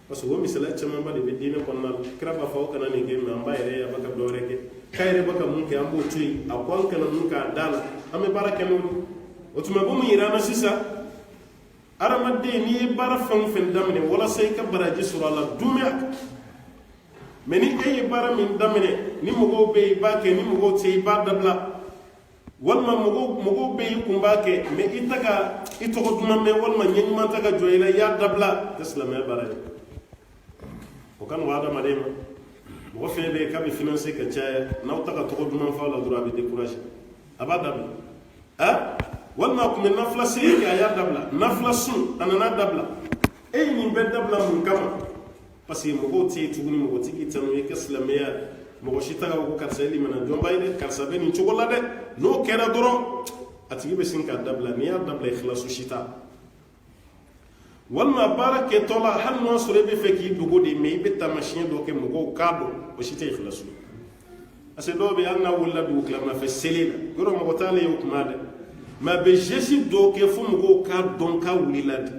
parce que o misaliya camanba de bɛ diinɛ kɔnɔna la kira b'a fɔ aw kana nin kɛ mais an b'a yɛrɛ a bɛ ka dɔ wɛrɛ kɛ k'a yɛrɛ bɛ ka mun kɛ an b'o to yen a ko an kana mun k'a da la an bɛ baara kɛ n'o ye o tuma ko mun yira an na sisan adamaden n'i ye baara fɛn o fɛn daminɛ walasa i ka baraji sɔrɔ a la dunuya kan mais ni e ye baara min daminɛ ni mɔgɔw bɛ yen i b'a kɛ ni mɔgɔw tɛ yen i b'a dabila walima mɔgɔw bɛ yen i kun b'a kɛ mais i tɛ ka i tɔgɔ duman mɛn walima ɲɛ ɲuman tɛ ka jɔ i la i y'a dabila tɛ silamɛya baara ye o ka nɔgɔ adamaden ma mɔgɔ fɛn bɛ yen k'a bɛ financer ka caya n'aw ta ka tɔgɔ duman fɔ a la dɔrɔn a bɛ décourager a b'a dabila walima a kun bɛ nafila seli kɛ a y'a dabila nafila sun a nana dabila e ye nin bɛɛ dabila mun kama parce que mɔgɔw tɛ yen tuguni mɔgɔ tɛ k'i tanu i ka silamɛya mɔgɔ si t'a ko karisa ye limana jɔnba ye dɛ karisa bɛ nin cogo la dɛ n'o kɛra dɔrɔn a tigi bɛ sin k'a dabila n'i y'a dabila ikhlasu si t'a walima baara kɛtɔ la hali n'o sɔrɔ e bɛ fɛ k'i dogo de mais i bɛ taamasiyɛn dɔ kɛ mɔgɔw k'a dɔn o si tɛ ikhlasu parce que dɔw bɛ yen hali n'a wulila dugu tilamafɛ seli la yɔrɔ mɔgɔ t'ale ye o kuma dɛ mais a bɛ geste dɔw kɛ fo mɔgɔw k'a dɔn k'a wulila de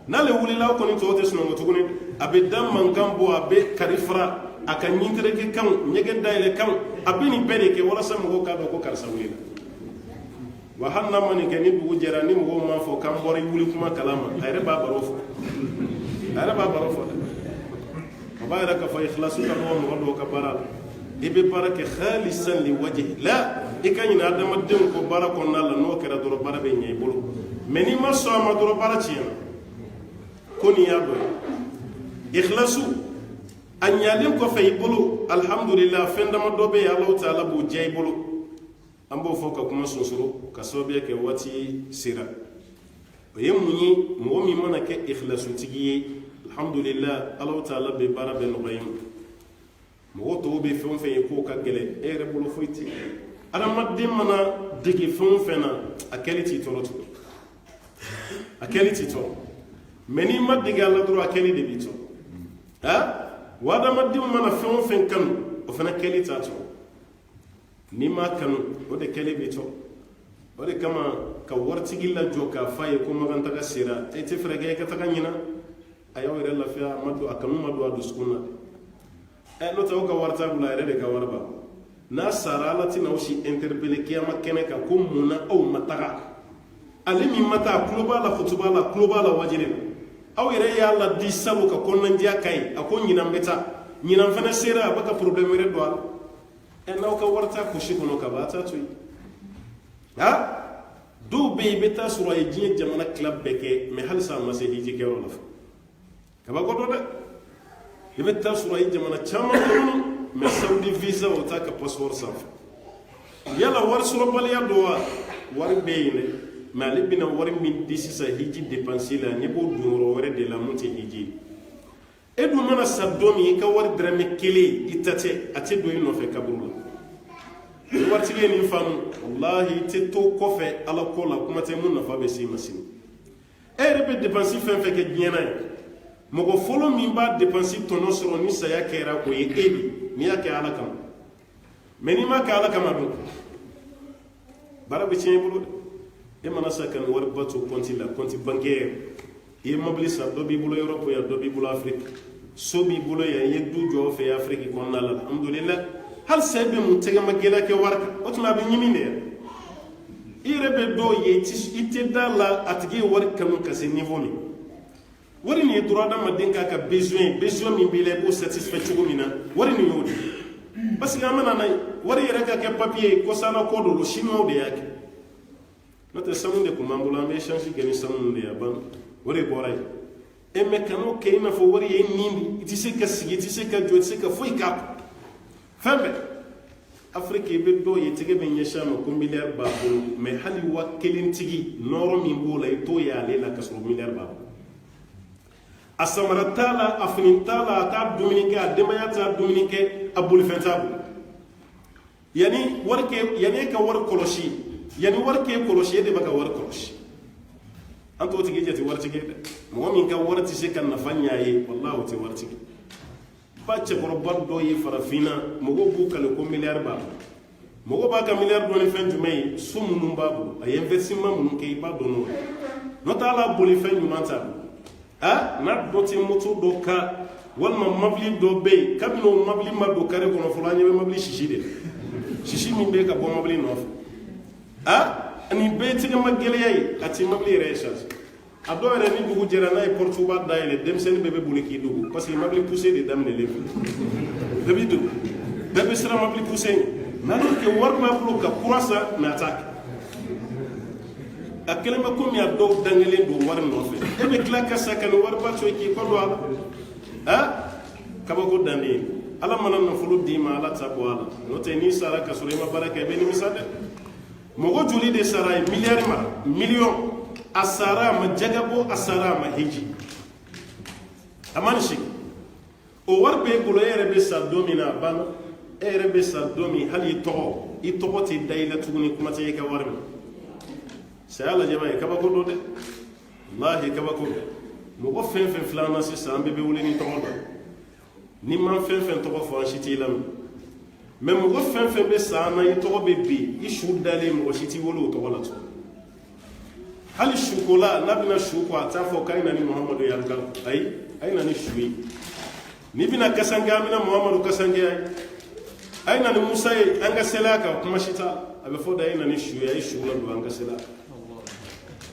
n'ale wulila o kɔni tɔw tɛ sunɔgɔ tuguni a bɛ da mankan bɔ a bɛ kari fara a ka ɲintereke kan ɲɛgɛn dayɛlɛ kan a bɛ nin bɛɛ de kɛ walasa mɔgɔw k'a dɔn ko karisa wulila wa hali n'a ma nin kɛ ni dugu jɛra ni mɔgɔw m'a fɔ k'an bɔra i wuli kuma kalama a yɛrɛ b'a baro fɔ dɛ a b'a yɛrɛ k'a fɔ ikhlasu ka nɔgɔ mɔgɔ dɔw ka baara la i bɛ baara kɛ khalisan li wajhi la i ka ɲinɛ adamadenw kɔ baara kɔnɔna la n'o kɛra dɔrɔn baara bɛ ɲɛ i bolo mais n'i ma sɔn a ma dɔrɔn baara tiɲɛna ko nin y'a dɔ ye ikhlasu a ɲalen kɔfɛ i bolo alhamdulillah fɛn dama dɔ bɛ yen Alahu Taala b'o diya i bolo an b'o fɔ ka kuma sonsoro ka sababuya kɛ waati sera o ye mun ye mɔgɔ min mana kɛ ikhlasutigi ye alhamdulillah Alahu Taala bɛ baara bɛɛ nɔgɔya ma mɔgɔ tɔw bɛ fɛn o fɛn ye k'o ka gɛlɛn e yɛrɛ bolo foyi tɛ adamaden mana dege fɛn o fɛn na a kɛli t'i tɔɔrɔ tugun a kɛli t'i tɔɔrɔ mais n'i ma dege a la dɔrɔn a kɛli de b'i tɔɔrɔ wa adamadenw mana fɛn o fɛn kanu o fana kɛli t'a tɔɔrɔ n'i ma kanu o de kɛli b'i tɔɔrɔ o de kama ka waritigi lajɔ k'a f'a ye ko magantaga sera e tɛ fɛɛrɛ kɛ i ka taga ɲina ayaw yɛrɛ lafiya a kanu ma don a dusukun na n'o tɛ aw ka wari t'a bolo a yɛrɛ de ka wari b'a n'a sara ala tɛna aw si interpeller kiyama kɛnɛ kan ko mun na aw ma taga ale min ma taa a tulo b'a la kutuba la a tulo b'a la wajiri la aw yɛrɛ y'a ladi sabu ka kɔnɔnandiya ka ɲi a ko ɲinan bɛ taa ɲinan fana sera a bɛ ka problème wɛrɛ don a la n'aw ka wari t'a kusi kɔnɔ ka ban a t'a to yen dɔw bɛ yen i bɛ taa sɔrɔ a ye diɲɛ jamana tila bɛɛ kɛ mɛ halisa a ma se hiji kɛyɔrɔ la kabako dɔ dɛ i bɛ taa sɔrɔ a ye jamana caman kɔnɔ mɛ saudi visa o t'a ka passeport sanfɛ yala wari sɔrɔbaliya dɔ wa wari bɛ yen dɛ mɛ ale bɛna wari min di sisan hiji dépense la ɲɛ b'o don yɔrɔ wɛrɛ de la mun tɛ hiji e dun mana sa don min i ka wari dɛrɛmɛ kelen i ta tɛ a tɛ don i nɔfɛ kaburu la ni waritigi ye nin faamu wallahi i tɛ to kɔfɛ ala ko la kuma tɛ mun nafa bɛ se i ma sini e yɛrɛ bɛ dépense fɛn fɛn kɛ diɲɛ na ye mɔgɔ fɔlɔ min b'a dépense tɔnɔ sɔrɔ ni saya kɛra o ye e de n'i y'a kɛ ala kama mɛ n'i m'a kɛ ala kama dun baara bɛ tiɲɛ i bolo dɛ e mana sa ka nin wari ba to compte la compte bancaire i ye mobili san dɔ b'i bolo Europe yan dɔ b'i bolo Afrique so b'i bolo yan i ye du jɔ fɛ Afrique kɔnɔna la alhamdulillah hali sa i bɛ mun tɛgɛma gɛlɛya kɛ wari kan o tuma a bɛ ɲimi de yan i yɛrɛ bɛ dɔw ye i tɛ da la a tigi ye wari kanu ka se niveau min wari nin ye dɔrɔn adamaden k'a ka besoin min b'i la i b'o satisfait cogo min na wari nin y'o de parce que an bɛna na wari yɛrɛ ka kɛ papier ye ko sala ko dɔ chinois de y'a kɛ n'o tɛ sanu de tun b'an bolo an bɛ échange kɛ ni sanu de ye a banna o de bɔra yen e mɛ kan'o kɛ i n'a fɔ wari ye nin i tɛ se ka sigi i tɛ se ka jɔ i tɛ se ka foyi k'a kun fɛn bɛɛ Afrique i bɛ dɔw ye tɛgɛ bɛ ɲɛsin a ma ko miliyari b'a bolo mɛ hali wa kelen tigi nɔɔrɔ min b'o la i t'o ye ale la ka sɔrɔ miliyari b'a bolo a samara t'a la a fini t'a la a t'a dumuni kɛ a denbaya t'a dumuni kɛ a bolifɛn t'a bolo yanni e ka wari kɔlɔsi yanni wari k'e kɔlɔsi e de bɛ ka wari kɔlɔsi an t'o tigi jate waritigi ye dɛ mɔgɔ min ka wari tɛ se ka nafa ɲɛ a ye walahi o tɛ waritigi ba cɛkɔrɔba dɔ ye farafinna mɔgɔw b'u kale ko miliyari b'a bolo mɔgɔ b'a ka miliyari dɔn ni fɛn jumɛn ye so minnu b'a bolo a ye investissement minnu kɛ i b'a dɔn n'o ye n'o tɛ ala bolifɛn ɲuman t'a bolo n'a dɔ tɛ moto dɔ kan walima mobili dɔ bɛ yen kabini o mobili ma don kare kɔnɔ fɔlɔ an ɲɛ bɛ mobili sisi de la sisi min bɛ ka bɔ mobili nɔfɛ nin bɛɛ ye tɛgɛma gɛlɛya ye a tɛ mobili yɛrɛ charge a dɔw yɛrɛ ni dugu jɛra n'a ye porte b'a dayɛlɛ denmisɛnnin bɛɛ bɛ boli k'i dogo parce que mobili poussé de daminɛlen filɛ bɛɛ b'i dogo bɛɛ bɛ siran mobili poussé ɲɛ mais alors que wari b'a bolo ka kura san mais a t'a kɛ a kɛlen bɛ komi a dɔw dangalen don wari nɔfɛ e bɛ tila ka sa ka nin wariba to yen k'i kɔ don a la kabako dan de ye ala mana nafolo d'i ma ala ta bɔ a la n'o tɛ n'i sara ka sɔrɔ i ma baara kɛ i bɛ nimisa dɛ mɔgɔ joli de sara ye miliyari ma miliyɔn a sara a ma jagabɔ a sara a ma hiji a ma nin sigi o wari b'e bolo e yɛrɛ bɛ sa don min na a banna e yɛrɛ bɛ sa don min hali i tɔgɔ tɛ da i la tuguni kuma tɛ i ka wari ma saya lajɛ b'a ye kabako don dɛ wallahi kabako don mɔgɔ fɛn fɛn filɛ an na sisan an bɛɛ bɛ wuli ni tɔgɔ dɔ ni ma fɛn fɛn tɔgɔ fɔ an si t'i lamɛn mɛ mɔgɔ fɛn fɛn bɛ sa an na i tɔgɔ bɛ bin i su dalen mɔgɔ si t'i wele o tɔgɔ la tuguni hali sukola n'a bɛna su ko a t'a fɔ k'a na ni muhamadu ye alika ayi a ye na ni su ye n'i bɛna kasange an bɛna muhamadu kasange a ye na ni musa ye an ka seliya kan kuma si t'a a bɛ fɔ da a ye na ni su ye a ye su ladon an ka seliya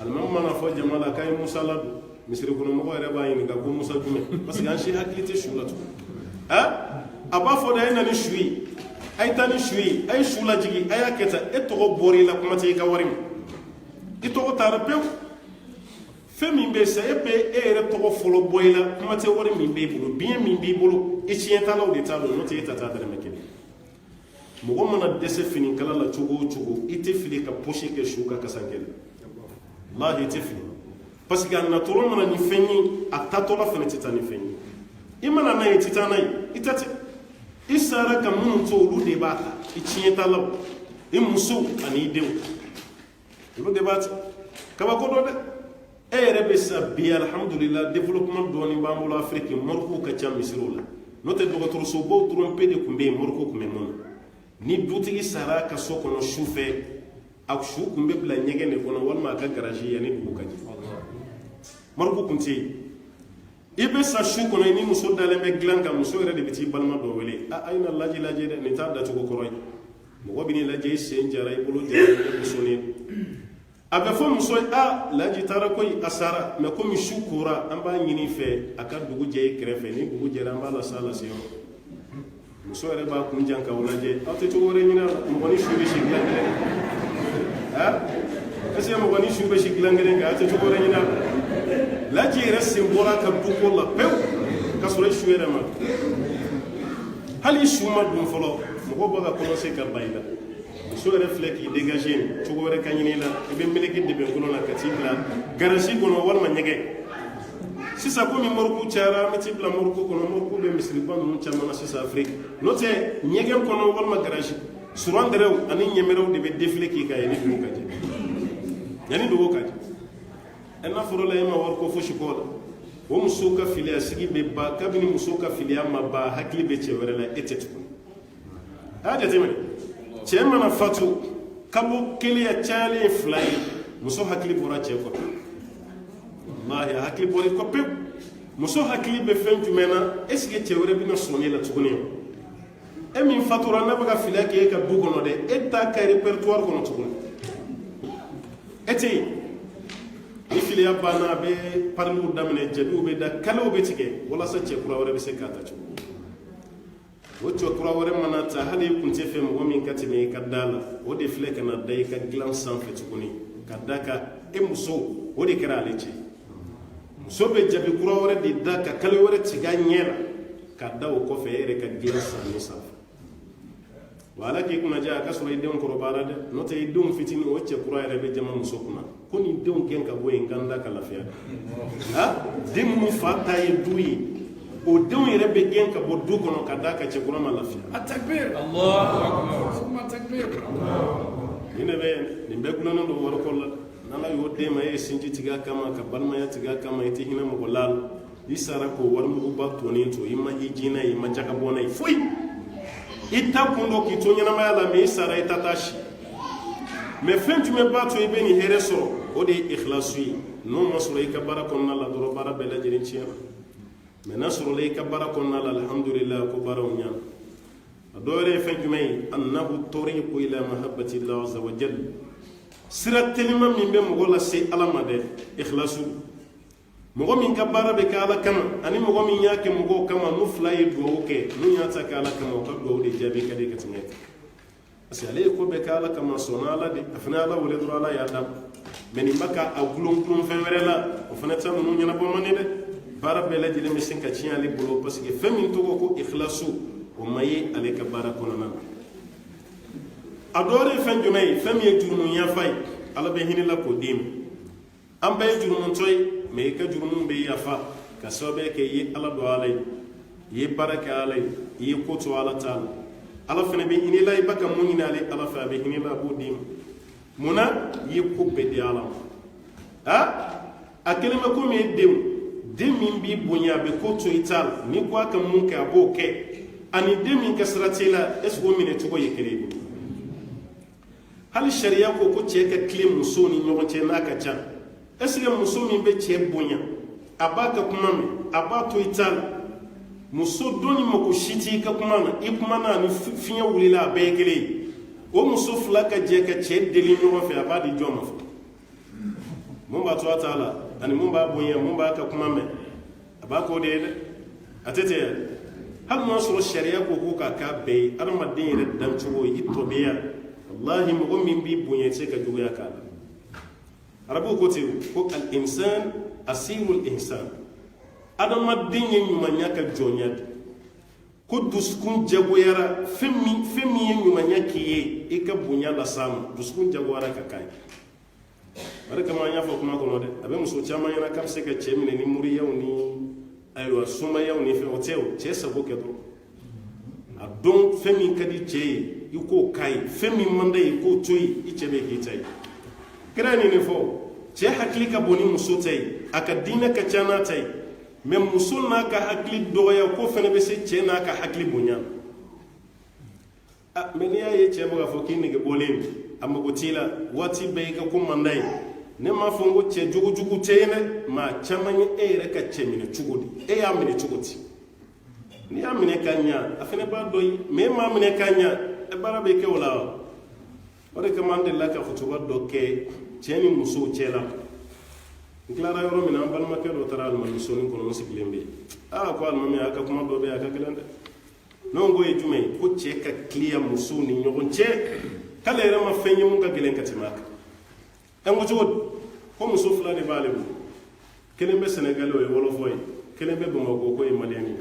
alimami mana fɔ jama la k'a ye musa ladon misiri kɔnɔ mɔgɔ yɛrɛ b'a ɲininka ko musa jumɛn parce que an si hakili tɛ su la tugun a b'a fɔ da a ye na ni su ye a ye taa ni su ye a ye su lajigi a y'a kɛ tan e tɔgɔ bɔra i la kuma tɛ i ka wari ma i tɔgɔ taara pewu fɛn min bɛ sa e bɛ e yɛrɛ tɔgɔ fɔlɔ bɔ i la kuma tɛ wari min b'i bolo biɲɛ min b'i bolo i tiɲɛtalaw de t'a dɔn n'o tɛ e ta t'a dɛrɛmɛ kelen mɔgɔ mana dɛsɛ finikala la cogo o cogo i tɛ fili ka pɔsi kɛ su ka kasankɛ la lahi i tɛ fili parce que a natɔla mana ni fɛn ye a tatɔla fana tɛ taa ni fɛn ye i mana n'a ye i tɛ taa n'a ye i ta tɛ i sara ka minnu to olu de b'a ta i tiɲɛtalaw i musow ani i denw olu de b'a ta kabako dɔ dɛ e yɛrɛ bɛ sa bi alhamdulillah développement dɔɔni b'an bolo Afrique mɔrigow ka ca misiriw la n'o tɛ dɔgɔtɔrɔsobaw dɔrɔn pe de tun bɛ yen mɔrigo tun bɛ mun na ni dutigi sara ka so kɔnɔ su fɛ a su tun bɛ bila ɲɛgɛn de kɔnɔ walima a ka garage yanni dugu ka jɛ mɔrigo tun tɛ yen ibe sa shu kono ni muso dalen be glan ka muso yɛrɛ de bi ti balima dɔ wele a ayina laji laji dɛ nin t'a dacogo kɔrɔ ye mɔgɔ bi ni lajɛ i sen jara i bolo jara i muso ni a bɛ fɔ muso ye a laji taara koyi a sara mɛ komi su kora an b'a ɲini fɛ a ka dugu jɛ i kɛrɛfɛ ni dugu jɛra an b'a lasa lase yɔrɔ muso yɛrɛ b'a kun jan k'aw lajɛ aw tɛ cogo wɛrɛ ɲini a la mɔgɔ ni su bɛ si dilan kelen est-ce que mɔgɔ ni su bɛ si dilan kelen kan aw tɛ cogo wɛrɛ ɲini a la laji yɛrɛ sen bɔra ka du ko la pewu ka sɔrɔ i su yɛrɛ ma hali i su ma dun fɔlɔ mɔgɔ bɛ ka commencer ka ban i la muso yɛrɛ filɛ k'i dégager cogo wɛrɛ ka ɲini i la i bɛ meleke dɛbɛnkolo la ka t'i bila garansi kɔnɔ walima ɲɛgɛn sisan komi mɔriku cayara an bɛ t'i bila mɔriku kɔnɔ mɔriku bɛ misiriba ninnu caman na sisan afiriki n'o tɛ ɲɛgɛn kɔnɔ walima garansi surandɛrɛw ani ɲɛmɛrɛw de bɛ défilé k'i kan yanni dugu ka jɛ yanni dugu ka jɛ ɛ n'a fɔra la e ma wari ko fosi kɔ la o muso ka filiya sigi bɛ ban kabini muso ka filiya ma ban hakili bɛ cɛ wɛrɛ la e tɛ tuguni a y'a jateminɛ cɛ mana fatu kalo kelen cayalen 2 ye muso hakili bɔra cɛ kɔ wallahi a hakili bɔra i kɔ pewu muso hakili bɛ fɛn jumɛn na est ce que cɛ wɛrɛ bɛna sɔn e la tuguni e min fatura n'a bɛ ka filiya kɛ e ka du kɔnɔ dɛ e t'a ka répertoire kɔnɔ tuguni e tɛ yen ni filiya banna a bɛ pariliw daminɛ jaabiw bɛ da kalew bɛ tigɛ walasa cɛ kura wɛrɛ bɛ se k'a ta cogo o cɛ kura wɛrɛ mana ta hali i kun tɛ fɛ mɔgɔ min ka tɛmɛ i ka da la o de filɛ ka na da i ka dilan sanfɛ tuguni ka da ka e muso o de kɛra ale cɛ muso bɛ jaabi kura wɛrɛ de da ka kale wɛrɛ tigɛ a ɲɛ la ka da o kɔfɛ e yɛrɛ ka dilan sanni sanfɛ wa ala k'i kunna diya a ka sɔrɔ i denw kɔrɔbayara dɛ n'o tɛ i denw fitinin o cɛ kura yɛrɛ bɛ jama muso kunna ko nin denw gɛn ka bɔ yen kan da ka lafiya den minnu fa ta ye du ye o denw yɛrɛ bɛ gɛn ka bɔ du kɔnɔ ka da ka cɛ kura ma lafiya a takbir Allahu akbar summa takbir nin de bɛ nin bɛɛ gulonnen don wariko la n'ala y'o den ma e ye sinji tigɛ a kama ka balimaya tigɛ a kama i tɛ hinɛ mɔgɔ la i sara k'o warimuguba tonnen to i ma i jinɛ ye i ma jagabɔ n'a ye foyi i ta kun dɔ k'i to ɲɛnamaya la mɛ i sara i ta taa si mɛ fɛn jumɛn b'a to i bɛ nin hɛrɛ sɔrɔ o de ye ikhlasu ye n'o ma sɔrɔ i ka baara kɔnɔna la dɔrɔn baara bɛɛ lajɛlen tiɲɛna mɛ n'a sɔrɔla i ka baara kɔnɔna la alhamdulillah ko baaraw ɲana a dɔ wɛrɛ ye fɛn jumɛn ye annahu tariqu ila mahabbati Allah azza wa jalla sira telima min bɛ mɔgɔ lase ala ma dɛ ikhlasu mɔgɔ min ka baara bɛ kɛ ala kama ani mɔgɔ min y'a kɛ mɔgɔw kama n'u fila ye duwawu kɛ n'u y'a ta kɛ ala kama o ka duwawu de jaabi ka di ka tɛmɛ kan parce que ale ye ko bɛɛ kɛ ala kama sɔnna ala de a fana ala wele dɔrɔn ala y'a d'a ma mɛ nin bɛ ka a gulon fɛn wɛrɛ la o fana tɛ ninnu ɲɛnabɔ man di dɛ baara bɛɛ lajɛlen bɛ se ka tiɲɛ ale bolo parce que fɛn min tɔgɔ ko ikhlasu o ma ye ale ka baara kɔnɔna na a dɔ wɛrɛ ye fɛn jumɛn ye fɛn min ye jurumu yafa ye ala bɛ hinɛ la k'o d'i ma an bɛɛ ye jurumutɔ ye mɛ i ka jurumu bɛ yafa ka sababu kɛ i ye ala dɔn ala ye i ye baara kɛ ala ye i ye ko to ala t'a la ala fana bɛ hinɛ la i bɛ ka mun ɲini ale ala fɛ a bɛ hinɛ la a b'o d'i ma munna i ye ko bɛɛ di ala ma a kelen bɛ komi e den min b'i bonya a bɛ ko to i t'a la n'i ko a ka mun kɛ a b'o kɛ ani den min ka sira t'i la est ce que o minɛ cogo ye kelen ye hali sariya ko cɛ ka tile musow ni ɲɔgɔn cɛ n'a ka ca est ce que muso min bɛ cɛ bonya a b'a ka kuma mɛn a b'a to i t'a la muso dɔ ni mako si t'i ka kuma na i kuma na ni fiɲɛ wulila a bɛɛ ye kelen ye o muso fila ka jɛ ka cɛ deli ɲɔgɔn fɛ a b'a di jɔn ma fɔ mun b'a to a t'a la ani mun b'a bonya mun b'a ka kuma mɛn a b'a k'o de ye dɛ a tɛ ten yɛrɛ hali n'a sɔrɔ sariya ko k'a k'a bɛɛ ye adamaden yɛrɛ dancogo i tɔbiya wallahi mɔgɔ min b'i bonya i tɛ se ka juguya k'a la arabuw ko ten ko al insan asirul insan adamaden ye ɲumanya ka jɔnya de ko dusukun jagoyara fɛn min ye ɲumanya k'i ye i ka bonya las'a ma dusukun jagoyara ka k'a ye bari kama an y'a fɔ kuma kɔnɔ dɛ a bɛ muso caman ɲɛna k'a bɛ se ka cɛ minɛ ni muriyaw ni ayiwa sumayaw ni fɛn o tɛ o cɛ sago kɛ dɔrɔn a dɔn fɛn min ka di cɛ ye i k'o k'a ye fɛn min man d'a ye i k'o to yen i cɛ bɛ k'i ta ye kira ye nin de fɔ cɛ hakili ka bon ni muso ta ye a ka diinɛ ka ca n'a ta ye mɛ muso n'a ka hakili dɔgɔya ko fana bɛ se cɛ n'a ka hakili bonya mɛ n'i y'a ye cɛ bɛ k'a fɔ k'i nege bɔlen a mago t'i la waati bɛɛ i ka ko man d'a ye ne m'a fɔ n ko cɛ jugu tɛ yen dɛ maa caman ye e yɛrɛ ka cɛ minɛ cogo di e y'a minɛ cogo di n'i y'a minɛ ka ɲa a fana b'a dɔn ye mais e m'a minɛ ka ɲa e baara bɛ kɛ o la wa o de kama an delila ka fɔcogo dɔ kɛ cɛ ni musow cɛla n tilara yɔrɔ min na an balimakɛ dɔ taara alimamisɔnni kɔnɔ n sigilen bɛ yen ko alimami a ka kuma dɔ bɛ yen a ka gɛlɛn dɛ ne ko ye jumɛn ye ko cɛ ka tiliya musow ni ɲɔgɔn cɛ k'ale yɛrɛ ma fɛn ye mun ka gɛlɛn ka tɛmɛ a kan ko cogo di ko muso fila de b'ale bolo kelen bɛ Sɛnɛgali o ye wɔlɔfɔ ye kelen bɛ Bamakɔ ko ye maliyɛn ye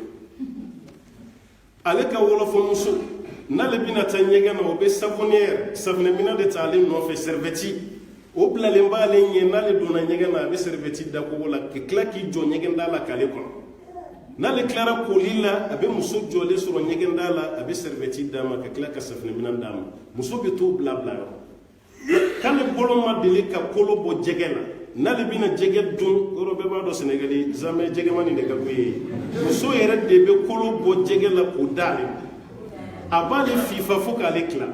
ale ka wɔlɔfɔ muso n'ale bɛna taa ɲɛgɛn na o bɛ safunɛminɛn de ta ale nɔfɛ serivɛti o bilalen b'ale ɲɛ n'ale donna ɲɛgɛn na a bɛ serivɛti da kogo la ka tila k'i jɔ ɲɛgɛn da la k'ale kɔnɔ n'ale tilara koli la a bɛ muso jɔlen sɔrɔ ɲɛgɛn da la a bɛ serivɛti d'a ma ka tila ka safunɛminɛn d'a ma muso bɛ t'o bila yɔrɔ k'ale bolo ma deli ka kolo bɔ jɛgɛ la n'ale bɛna jɛgɛ dun yɔrɔ bɛɛ b'a dɔn Sɛnɛgali zamɛ jɛgɛmani de ka d'u ye muso yɛrɛ de bɛ kolo bɔ jɛgɛ la k'o d'ale a b'ale fifa fo k'ale tila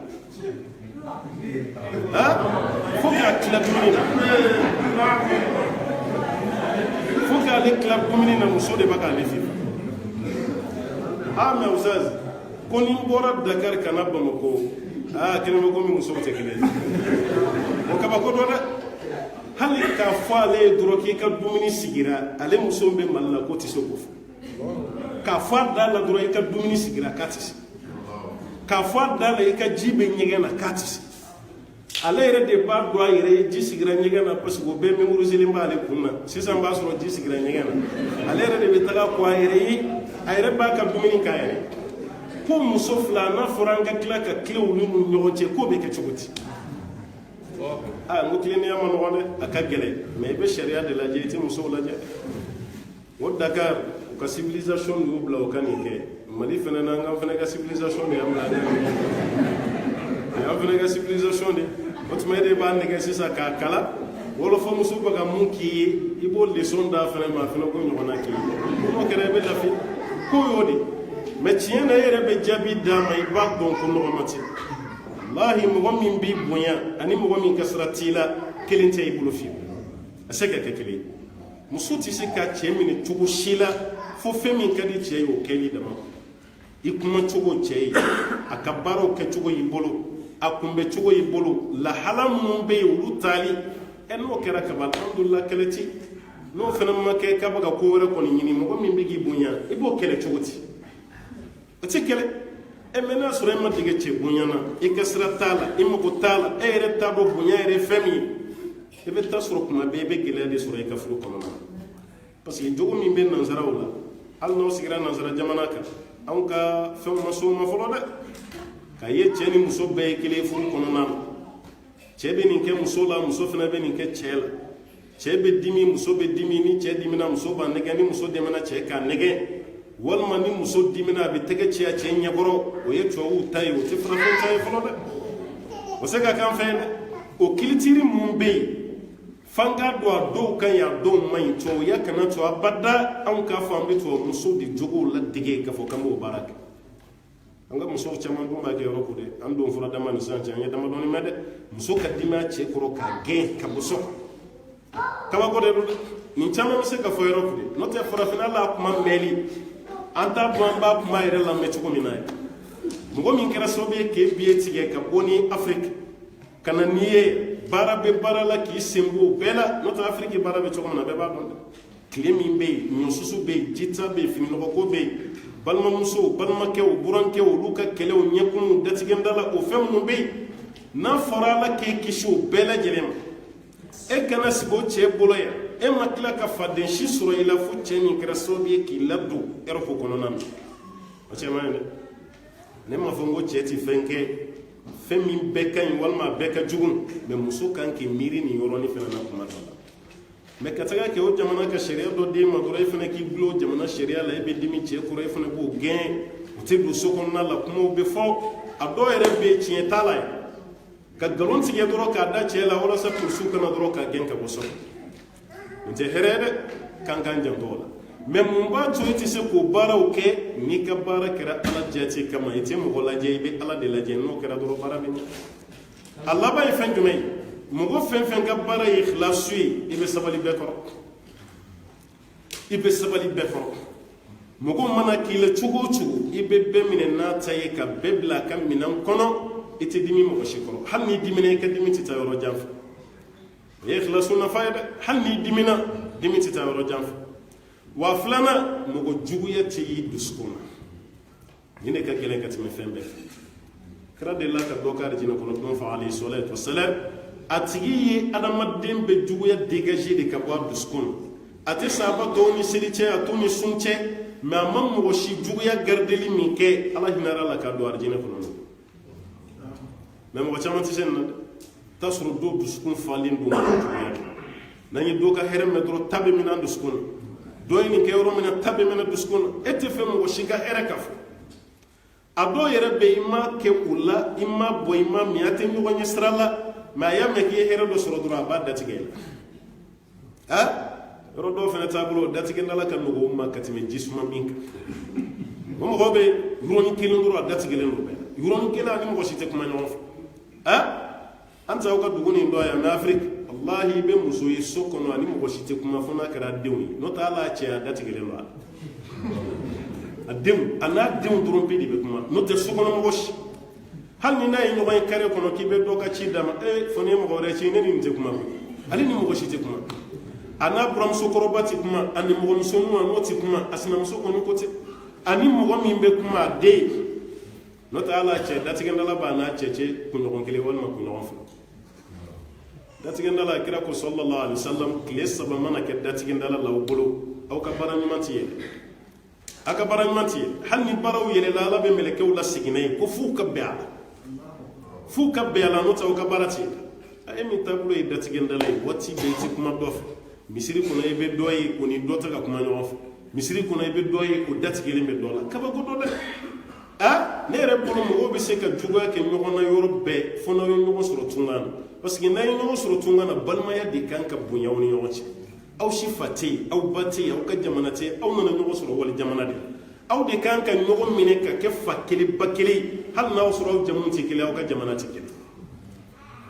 fo k'a tila dumuni na fo k'ale tila dumuni na muso de b'a k'ale fifa mais Ustaz ko ni n bɔra Dakar ka na Bamakɔ kelen bɛ komi musow tɛ kelen o kabako dɔ dɛ hali k'a fɔ ale ye dɔrɔn k'i ka dumuni sigira ale muso bɛ Mali la ko tɛ se k'o fɔ k'a fɔ a da la dɔrɔn i ka dumuni sigira k'a tɛ se k'a fɔ a da la i ka ji bɛ ɲɛgɛn na k'a tɛ se ale yɛrɛ de b'a dɔn a yɛrɛ ye ji sigira ɲɛgɛn na parce que o bɛɛ mémoriselen b'ale kun na sisan b'a sɔrɔ ji sigira ɲɛgɛn na ale yɛrɛ de bɛ taga ko a yɛrɛ ye a yɛrɛ b'a ka dumuni k'a yɛrɛ ko muso fila n'a fɔra an ka tila ka tile olu ni ɲɔgɔn cɛ k'o bɛ kɛ cogo di n ko tilennenya ma nɔgɔn dɛ a ka gɛlɛn mais i bɛ sariya de lajɛ i tɛ musow lajɛ o Dakar u ka civilisation de y'u bila o ka nin kɛ Mali fana na an fana ka civilisation de y'an bila an fana ka civilisation de o tuma e de b'a nɛgɛ sisan k'a kala wɔlɔfɔ muso bɛ ka mun k'i ye i b'o leçon d'a fana ma a fana ko ɲɔgɔnna k'i ye n'o kɛra i bɛ lafiya ko y'o de mais tiɲɛ na e yɛrɛ bɛ jaabi d'a ma i b'a dɔn ko nɔgɔma tɛ wallahi mɔgɔ min b'i bonya ani mɔgɔ min ka sira t'i la kelen tɛ i bolo fiyewu a se ka kɛ kelen ye muso tɛ se ka cɛ minɛ cogo si la fo fɛn min ka di cɛ ye o kɛli dama i kuma cogo cɛ ye a ka baaraw kɛ cogo y'i bolo a kunbɛ cogo y'i bolo lahala minnu bɛ yen olu taali n'o kɛra kaban alhamdulillah kɛlɛ ti n'o fana ma kɛ k'a bɛ ka ko wɛrɛ kɔni ɲini mɔgɔ min bɛ k'i bonya i b'o kɛlɛ cogo di o tɛ kɛlɛ mais n'a sɔrɔ e ma dege cɛ bonya na i ka sira t'a la i mago t'a la e yɛrɛ t'a dɔn bonya yɛrɛ ye fɛn min ye i bɛ taa sɔrɔ kuma bɛɛ i bɛ gɛlɛya de sɔrɔ i ka furu kɔnɔna na parce que jogo min bɛ nansaraw la hali n'aw sigira nansara jamana kan anw ka fɛnw ma s'o ma fɔlɔ dɛ k'a ye cɛ ni muso bɛɛ ye kelen furu kɔnɔna na cɛ bɛ nin kɛ muso la muso fana bɛ nin kɛ cɛ la cɛ bɛ dimi muso bɛ dimi ni cɛ dimina muso b'a nɛgɛ ni muso dɛmɛna cɛ k'a nɛgɛ walima ni muso dimina a bɛ tɛgɛ ci a cɛ ɲɛkɔrɔ o ye tubabuw ta ye o tɛ farafɛn ta ye fɔlɔ dɛ o se ka k'an fɛ yen dɛ o kilitiri mun bɛ yen f'an k'a dɔn a dɔw ka ɲi a dɔw man ɲi tubabuya kana to abada anw k'a fɔ an bɛ tubabu musow de jogow ladege k'a fɔ k'an b'o baara kɛ an ka musow caman dun b'a kɛ yɔrɔ ko dɛ an don fura dama ni sisan cɛ an ye damadɔni mɛn dɛ muso ka dimi a cɛ kɔrɔ k'a gɛn ka bɔ so kabako de don dɛ nin caman bɛ se ka fɔ yɔrɔ ko dɛ n'o tɛ farafinna la a kuma mɛnli an t'a dɔn an b'a kuma yɛrɛ lamɛn cogo min na ye mɔgɔ min kɛra sababu ye k'e biye tigɛ ka bɔ ni afiriki ka na n'i ye baara bɛ baara la k'i sen bɔ o bɛɛ la n'o tɛ afiriki baara bɛ cogo min na bɛɛ b'a dɔn dɛ tile min bɛ yen ɲɔsusu bɛ yen jita bɛ yen fininɔgɔko bɛ yen balimamusow balimakɛw burankɛw olu ka kɛlɛw ɲɛkunw datigɛnda la o fɛn minnu bɛ yen n'a fɔra ala k'e kisi o bɛɛ lajɛlen ma e kana sigi o cɛ bolo yan e ma tila ka faden si sɔrɔ i la fo cɛ min kɛra sababu ye k'i ladon ɛrɛfo kɔnɔna na o cɛ ma ɲi dɛ ne ma fɔ n ko cɛ ti fɛn kɛ fɛn min bɛɛ ka ɲi walima a bɛɛ ka jugu mais muso kan k'i miiri nin yɔrɔnin fana na kuma dɔ la mais ka taga kɛ o jamana ka sariya dɔ d'e ma dɔrɔn e fana k'i bilo o jamana sariya la e bɛ dimi cɛ kɔrɔ e fana b'o gɛn o tɛ don so kɔnɔna la kumaw bɛ fɔ a dɔw yɛrɛ bɛ yen tiɲɛ t'a la yen ka nkalon tigɛ dɔrɔn k'a da cɛ la walasa polisiw kana dɔrɔn k'a gɛn ka bɔ so nin tɛ hɛrɛ ye dɛ k'an k'an janto o la mais mun b'a to i tɛ se k'o baaraw kɛ n'i ka baara kɛra ala jate kama i tɛ mɔgɔ lajɛ i bɛ ala de lajɛ n'o kɛra dɔrɔn baara bɛ ɲɛ a laban ye fɛn jumɛn ye mogo fen fen ka bara ikhlasu ibe sabali bekoro ibe sabali bekoro mogo mana kile chugo chugo ibe be mine na taye ka bebla kam minan kono ite dimi mogo shikoro hal ni dimine ka dimi tita yoro janfa ikhlasu na fayda hal ni dimina dimi tita yoro janfa wa flana mogo juguya ti duskuna yine ka gelen ka timi fembe kra de la ka dokar jina kono don fa alayhi salatu wassalam atigi adamadem be juguya dégager de ka bo duskun ate saba to ni silice atuni sunce mais amam mogo shi juguya gardeli mi ke ala hinara la ka do arjina kono mais mogo chamanti sen na tasru do duskun falin do juguya nani do ka herem metro tabe minan duskun do ni ke yoro mina tabe mina duskun ete fe mogo shi ga ere kafo ado yere be ima ke kula ima bo ima mi ate nyugo nyesrala ma ya me ke here do soro dura ba datigel ro do fena tabulo datigel la kan no umma katime jisuma minka mo gobe roni kilo dura datigel no be roni kila ni mo site kuma nyof anta o ka duguni ndo ya na afrique wallahi be muso yi sokono ani mo site kuma fona kara dewi no ta la che datigel no adem ana dem trompe di be kuma no te sokono mo wosh hal ni nay no bay kare kono ki be do ka ci dama fone mo gore ci ne ni te kuma ali ni mo woshi te kuma ana bram sokoro bati kuma ani mo mi sonu no ti kuma asina mo sokono ko te ani mo mi be kuma de no ta ala che dati ganda la bana che ku no kele wal ma ku no fu dati ganda la kira ko sallallahu alaihi wasallam kile saba mana ke dati ganda la law bolo aw ka bara nyumanti aka bara nyumanti hal ni baraw yele la be meleke wala siginay ko fu ka be ala no taw ka barati ay mi tablo e dati ganda la wati be ti kuma dof misiri kuna ibe doyi ko ni dota ka kuma nyof misiri kuna ibe doyi ko dati gele me dola ka ba ko do de ne yɛrɛ bolo mɔgɔw bɛ se ka juguya kɛ ɲɔgɔn na yɔrɔ bɛɛ fo n'aw ye ɲɔgɔn sɔrɔ tunga na parce que n'a ye ɲɔgɔn sɔrɔ tunga na balimaya de kan ka bonya aw ni ɲɔgɔn cɛ aw si fa tɛ yen aw ba tɛ yen aw ka jamana tɛ yen aw nana ɲɔgɔn sɔrɔ wali jamana de aw de kan ka ɲɔgɔn minɛ ka kɛ fa kelen ba kelen hali n'aw sɔrɔ aw jamu tɛ kelen aw ka jamana tɛ kelen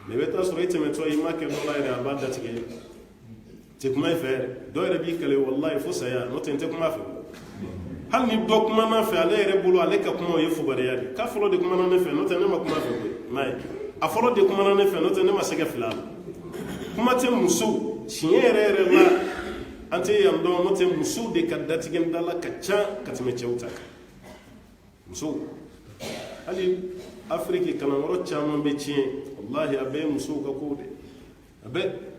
mais i bɛ taa sɔrɔ i tɛmɛtɔ i ma kɛ dɔ la yɛrɛ a b'a datigɛ tɛ kuma i fɛ yɛrɛ dɔw yɛrɛ b'i kale walayi fo saya n'o tɛ n tɛ kuma fɛ hal ni dɔ kumana fɛ ale yɛrɛ bolo ale ka kuma o ye fugariya de k'a fɔlɔ de kumana ne fɛ n'o tɛ ne ma kuma fɛ koyi m'a ye a fɔlɔ de kumana ne fɛ n'o tɛ ne ma se ka fili a la kuma tɛ muso tiɲɛ yɛrɛ yɛrɛ la an tɛ yan dɔn n'o tɛ musow de ka datigɛ da la ka ca ka tɛmɛ cɛw ta kan musow hali afiriki kalanyɔrɔ caman bɛ tiɲɛ walahi a bɛɛ ye musow ka kow de a bɛɛ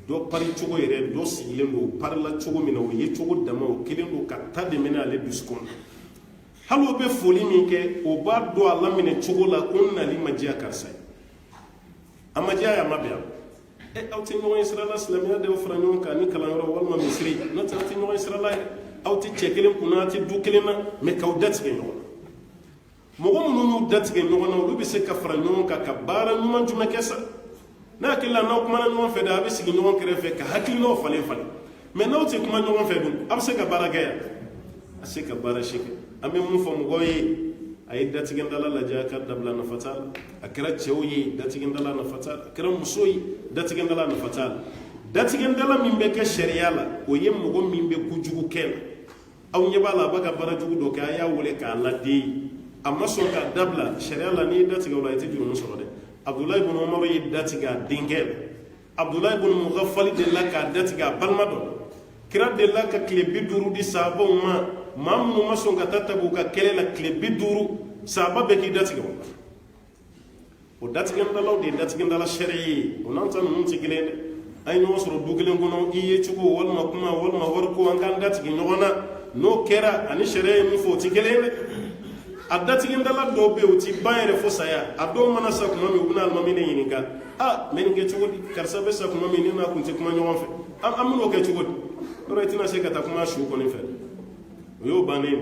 dɔ pari cogo yɛrɛ dɔ sigilen don parila cogo min na o ye cogo dama o kelen don ka ta de minɛ ale dusukun hali o bɛ foli min kɛ o b'a dɔn a laminɛ cogo la ko nali ma diya karisa ye a ma diya a ma bɛn aw tɛ ɲɔgɔn ye sira la silamɛya de fara ɲɔgɔn kan ni kalanyɔrɔ walima misiri n'o tɛ aw tɛ ɲɔgɔn ye sira la yɛrɛ aw tɛ cɛ kelen kunna aw tɛ du kelen na mɛ k'aw datigɛ ɲɔgɔn na mɔgɔ minnu y'u datigɛ ɲɔgɔn na olu bɛ se ka fara ɲɔgɔn kan ka baara ɲuman jumɛn kɛ sa n'a hakilila n'aw kumana ɲɔgɔn fɛ de a bɛ sigi ɲɔgɔn kɛrɛfɛ ka hakilinaw falen falen mais n'aw tɛ kuma ɲɔgɔn fɛ dun a bɛ se ka baara kɛ yan a se ka baara si kɛ an bɛ mun fɔ mɔgɔw ye a ye datigɛndala lajɛ a ka dabila nafa t'a la a kɛra cɛw ye datigɛndala nafa t'a la a kɛra muso ye datigɛndala nafa t'a la datigɛndala min bɛ kɛ sariya la o ye mɔgɔ min bɛ kojugu kɛ la aw ɲɛ b'a la a b'a ka baara jugu dɔ kɛ a y'a wele k'a laden a ma sɔn k'a dabila sariya la n'i ye datigɛ o la i tɛ jurumu sɔrɔ dɛ Abdoulaye ibn Omar ye datigɛ a denkɛ la Abdoulaye ibn Mughaffal de la k'a datigɛ a balima dɔ kira de la ka tile 50 di sahabaw ma maa minnu ma sɔn ka taa Tabuka ka kɛlɛ la tile 50 sahaba bɛɛ k'i datigɛ o datigɛndalaw de ye datigɛndala sariya ye o n'an ta ninnu tɛ kelen dɛ an ye ɲɔgɔn sɔrɔ du kelen kɔnɔ i ye cogo walima kuma walima wariko an k'an datigɛ ɲɔgɔn na n'o kɛra ani sariya ye min fɔ o tɛ kelen ye dɛ a datigɛndala dɔw bɛ yen o ti ban yɛrɛ fo saya a dɔw mana sa kuma min u bɛna alimami ne ɲininka mɛ nin kɛ cogo di karisa bɛ sa kuma min ne n'a kun tɛ kuma ɲɔgɔn fɛ an bɛn'o kɛ cogo di yɔrɔ i tɛna se ka taa kuma su kɔni fɛ o y'o bannen ye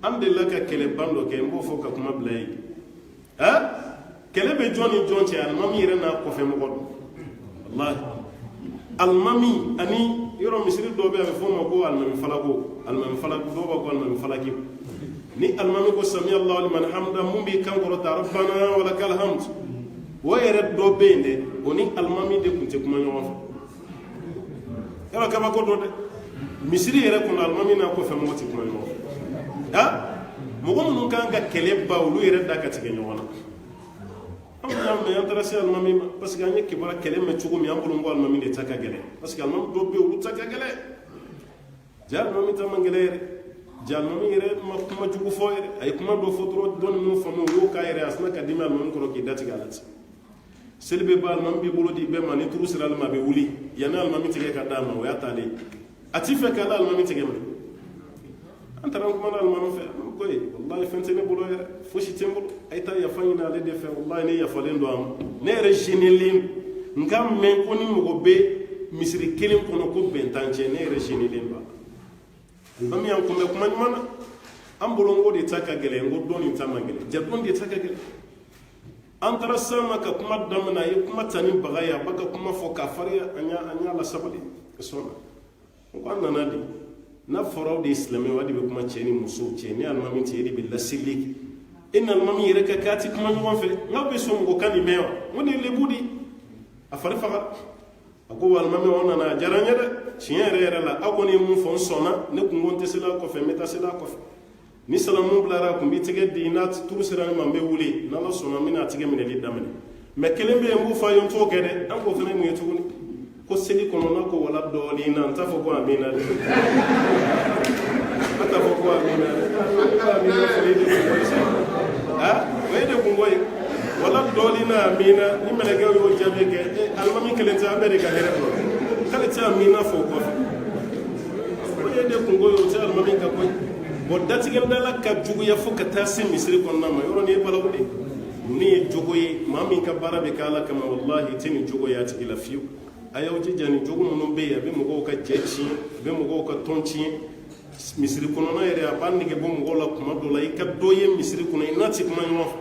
an delila ka kɛlɛban dɔ kɛ n b'o fɔ ka kuma bila yen kɛlɛ bɛ jɔn ni jɔn cɛ alimami yɛrɛ n'a kɔfɛ mɔgɔ don walahi alimami ani yɔrɔ misiri dɔw bɛ yen a bɛ fɔ o ma ko alimami falako dɔw b'a ko alimami falaki ni alimami ko sami Allahu liman hamda mun b'i kan kɔrɔta rabbana wa lakal hamd o yɛrɛ dɔ bɛ yen dɛ o ni alimami de tun tɛ kuma ɲɔgɔn fɛ yala kabako dɔ dɛ misiri yɛrɛ kɔnɔ alimami n'a kɔfɛ mɔgɔ tɛ kuma ɲɔgɔn fɛ mɔgɔ minnu kan ka kɛlɛ ba olu yɛrɛ da ka tigɛ ɲɔgɔn na an y'a mɛn an taara se alimami ma parce que an ye kibaruya kɛlɛ mɛn cogo min an bolo n ko alimami de ta ka gɛlɛn parce que alimami dɔw bɛ yen olu ta ka gɛlɛn ja alimami ta man gɛlɛn yɛrɛ ja alimami yɛrɛ ma kuma jugu fɔ yɛrɛ a ye kuma dɔ fɔ dɔrɔn dɔɔni minnu faamu o y'o k'a yɛrɛ a sina ka dimi alimami kɔrɔ k'i datigɛ a la ten seli bɛ ban alimami b'i bolo di bɛɛ ma ni turu sera alimami a bɛ wuli yanni alimami tigɛ ka d'a ma o y'a taalen a ti fɛ k'ale alimami tigɛ minɛ an taara an kumana alimami fɛ ko wallahi fɛn tɛ ne bolo yɛrɛ fosi tɛ n bolo a ye taa yafa ɲini ale de fɛ wallahi ne yafalen don a ma ne yɛrɛ gênelen n ka mɛn ko ni mɔgɔ bɛ misiri kelen kɔnɔ ko bɛntan cɛ ne yɛrɛ gênelen don a la an y'an kunbɛn kuma ɲuman na an bolo n ko de ta ka gɛlɛn n ko dɔn nin ta man gɛlɛn jadon de ta ka gɛlɛn an taara san ma ka kuma daminɛ a ye kuma ta ni baga ye a b'a ka kuma fɔ k'a farinya an y'a lasabali ka sɔn n ko an nana de n'a fɔra aw de ye silamɛ o de bɛ kuma cɛ ni muso cɛ ni alimami tɛ e de bɛ laseli kɛ e ni alimami yɛrɛ ka k'a tɛ kuma ɲɔgɔn fɛ n'aw bɛ sɔn mɔgɔ kan nin mɛn wa n ko nin lebu di a fari faga a ko wa alimami aw nana a diyara n ye dɛ tiɲɛ yɛrɛ yɛrɛ la aw kɔni ye mun fɔ n sɔnna ne kun ko n tɛ seli a kɔfɛ n bɛ taa seli a kɔfɛ ni salamu bilara a kun b'i tɛgɛ di n'a turu sera ne ma n bɛ wuli n'ala sɔnna n bɛna a tɛgɛ minɛli daminɛ mɛ kelen bɛ yen n b'o fɔ a ye n t'o kɛ dɛ an k'o fana mun ye tuguni ko seli kɔnɔ n'a ko wala dɔɔnin na n t'a fɔ ko amina dɛ an t'a fɔ ko amina dɛ amina fɔli de kun bɔ sa o ye de kun bɔ ye wala dɔɔnin na amina ni mɛlɛkɛw y'o jaabi kɛ alimami kelen tɛ an bɛɛ de ka hɛrɛ kɔnɔ k'ale tɛ amina fɔ o kɔfɛ o ye de kun bɔ ye o tɛ alimami ka bɔ ye bon datigɛdala ka juguya fo ka taa se misiri kɔnɔna ma yɔrɔ nin ye balawu de ni ye jogo ye maa min ka baara bɛ kɛ ala kama wallahi tɛ nin jogo ye a tigi la fiyewu a y'aw jija nin jogo minnu bɛ yen a bɛ mɔgɔw ka jɛ tiɲɛ a bɛ mɔgɔw ka tɔn tiɲɛ misiri kɔnɔna yɛrɛ a b'a nege bɔ mɔgɔw la kuma dɔ la i ka dɔ ye misiri kɔnɔ i n'a tɛ kuma ɲɔgɔn fɛ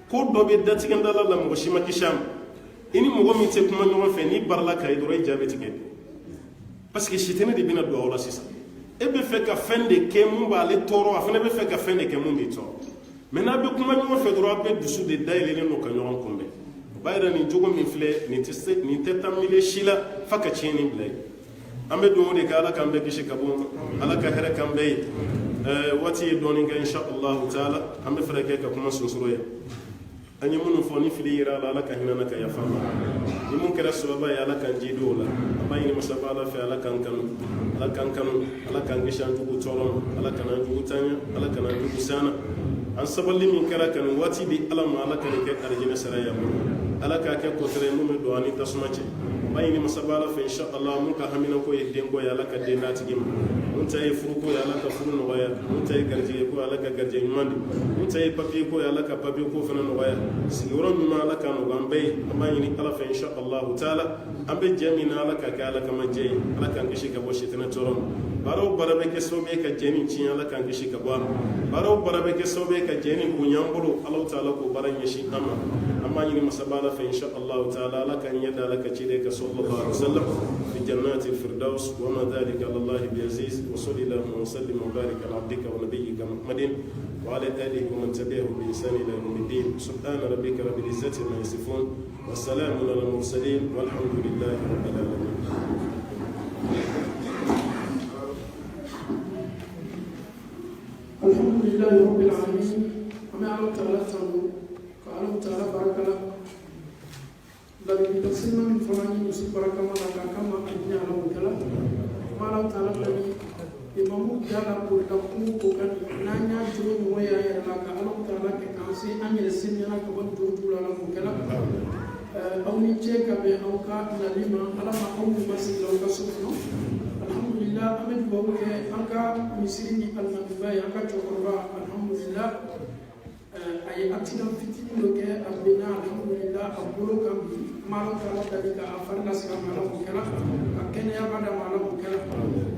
ko dɔ bɛ datigɛdala la mɔgɔ si ma kisi a ma i ni mɔgɔ min tɛ kuma ɲɔgɔn fɛ n'i barala ka ye dɔrɔn i ja bɛ tigɛ parce que sitani de bɛna don aw la sisan e bɛ fɛ ka fɛn de kɛ mun b'ale tɔɔrɔ a fana bɛ fɛ ka fɛn de kɛ mun b'i tɔɔrɔ mɛ n'a bɛ kuma ɲɔgɔn fɛ dɔrɔn a bɛ dusu de dayɛlɛlen don ka ɲɔgɔn kunbɛn o b'a yira nin jogo min filɛ nin tɛ taa mile si la fa ka tiɲɛni bila ye an bɛ dugawu de kɛ ala k'an bɛɛ kisi ka bɔ ma ala ka hɛrɛ k'an bɛɛ ye waati ye dɔɔnin kɛ insha allahu taala an bɛ fɛrɛ kɛ ka kuma sunsuro ye an ye minnu fɔ ni fili yera ala ka hinɛ na ka yafa ma ni mun kɛra sababa ye ala k'an jidi o la an b'a ɲini masaba ala fɛ ala k'an kanu ala k'an kanu ala k'an kisi an jugu tɔɔrɔ ma ala kana an jugu tanya ala kana an jugu sana an sabali min kɛra ka nin waati di ala ma ala ka nin kɛ arijinɛ sara ya bolo ala k'a kɛ kɔtɛrɛ mun bɛ don ani tasuma cɛ an b'a ɲini masaba ala fɛ insha allah mun ka hamina ko ye denko ye ala ka den d'a tigi ma mun ta ye furu ko ye ala ka furu nɔgɔya mun ta ye garijɛgɛ ko ye ala ka garijɛgɛ ɲuman di mun ta ye papiye ko ye ala ka papiye ko fana nɔgɔya sigiyɔrɔ ɲuman ala ka nɔgɔ an bɛɛ ye an b'a ɲini ala fɛ insha allahu taala an bɛ jɛ min na ala ka kɛ ala kama jɛ ye ala k'an kisi ka bɔ sitanɛ tɔɔrɔ ma baara o baara bɛ kɛ sababu ye ka jɛ ni tiɲɛ ala k'an kisi ka bɔ a ma baara o baara bɛ kɛ sababu ye ka jɛ ni bonya an bolo ala taala k'o baara ɲɛsin an ma an b'a ɲini masaba ala fɛ insha allahu taala ala k'an ɲɛ da ala ka ciden ka sallallahu alaihi wa sallam fi jannati firdaus wa ma dhalika ala allahi bi aziz wa sallallahu wa sallim wa barik ala abdika wa nabiyyika muhammadin وعلى آله ومن تبعه بإحسان إلى يوم الدين سبحان ربك رب العزة عما يصفون والسلام على المرسلين والحمد لله رب العالمين الحمد لله رب العالمين وما على تعالى قال تعالى بارك الله بل تسمى من فلان يوسف بارك الله كما أجنى على وكلا ما على تعالى imamu jala ko ta ku ko kan nanya juru moya ya la ka alam taala ke kansi anye sinya na ko bon juru la ko kala aw ni che ka be aw ka na lima ala ma aw ni masi la ka sufno alhamdulillah amen bo ke aka misiri ni alnabi ba ya ka chokorba alhamdulillah ay accident fitini lo ke abina alhamdulillah abulo kam malo taala dalika afarna sika malo ko kala akene ya bada malo ko kala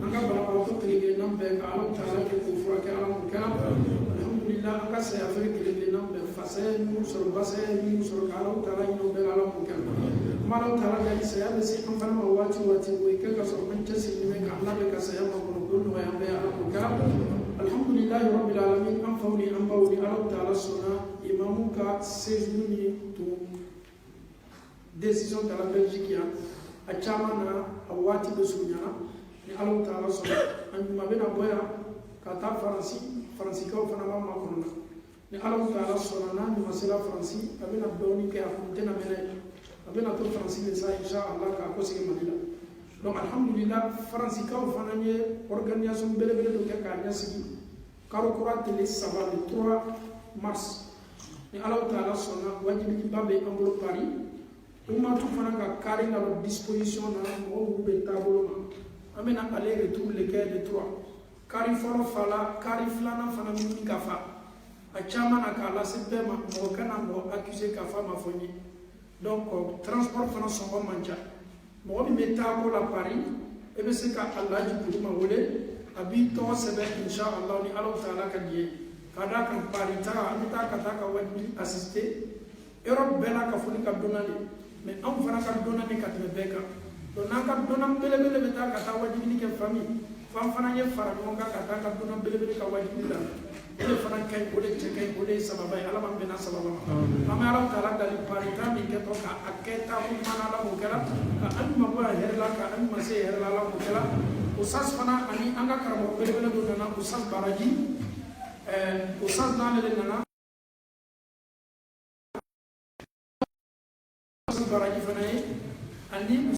anga bala ko kili nambe ka alam taala ke kufra ke alam kala alhamdulillah aka se afri kili nambe fase nu sur base nu sur alam taala no be alam kala malo taala ga se ya se am fana wati wo ke ka so man jasi ni ka Allah be ka se ya ma ko do ya be alam kala alhamdulillah rabbil alamin am fawli am bawli alam taala sunna imamuka sejuni tu décision de la Belgique ya a caman na a waati bɛ surunyana ni Alahu Taala sɔnna a ɲuman bɛna bɔ yan ka taa Faransikaw fana b'a makɔnɔ na ni Alahu Taala sɔnna n'a ɲuman sera Faransi a bɛna dɔɔni kɛ a kun tɛna mɛnɛ a bɛna to Faransi de sa inshallah k'a ko sigi Mali la donc alhamdulillah Faransikaw fana ye organisation belebele dɔ kɛ k'a ɲɛsigi kalo kura tile 3 le 3 mars ni Alahu Taala sɔnna wajibiba bɛ an bolo Paris umatu fana ka carré na disposition na mɔgɔw bɛ taabolo ma an bɛna aller retour le 3 carré fɔlɔ fala carré filanan fana min ka fa a caman na k'a lase bɛɛ ma mɔgɔ kana mɔgɔ accusé ka fa ma fɔ n ye donc transport fana sɔngɔ man ca mɔgɔ min bɛ taabolo la Paris e bɛ se ka Alaji Kuruma wele a b'i tɔgɔ sɛbɛn inshallah ni Alahu Taala ka di ye ka d'a kan Paris taga an bɛ taa ka taa ka wajibi assister Europe bɛɛ la ka foli ka dɔnna de mais anw fana ka dɔnna ni ka tɛmɛ bɛɛ kan donc n'an ka dɔnna belebele bɛ taa ka taa wajibini kɛ famille f'an fana ye fara ɲɔgɔn kan ka taa ka dɔnna belebele ka wajibi la o de fana ka ɲi o de cɛ ka ɲi o de ye sababa ye Ala b'an bɛnna sababa ma an bɛ Alahu Taala dali Paris taa min kɛtɔ ka a kɛ taa ko ɲuman na Ala m'o kɛra ka an ɲuman bɔ a hɛrɛ la ka an ɲuman se hɛrɛ la Ala m'o kɛra o sas fana ani an ka karamɔgɔ belebele dɔ nana o sas baraji o sas n'ale de nana baraji fana ye ani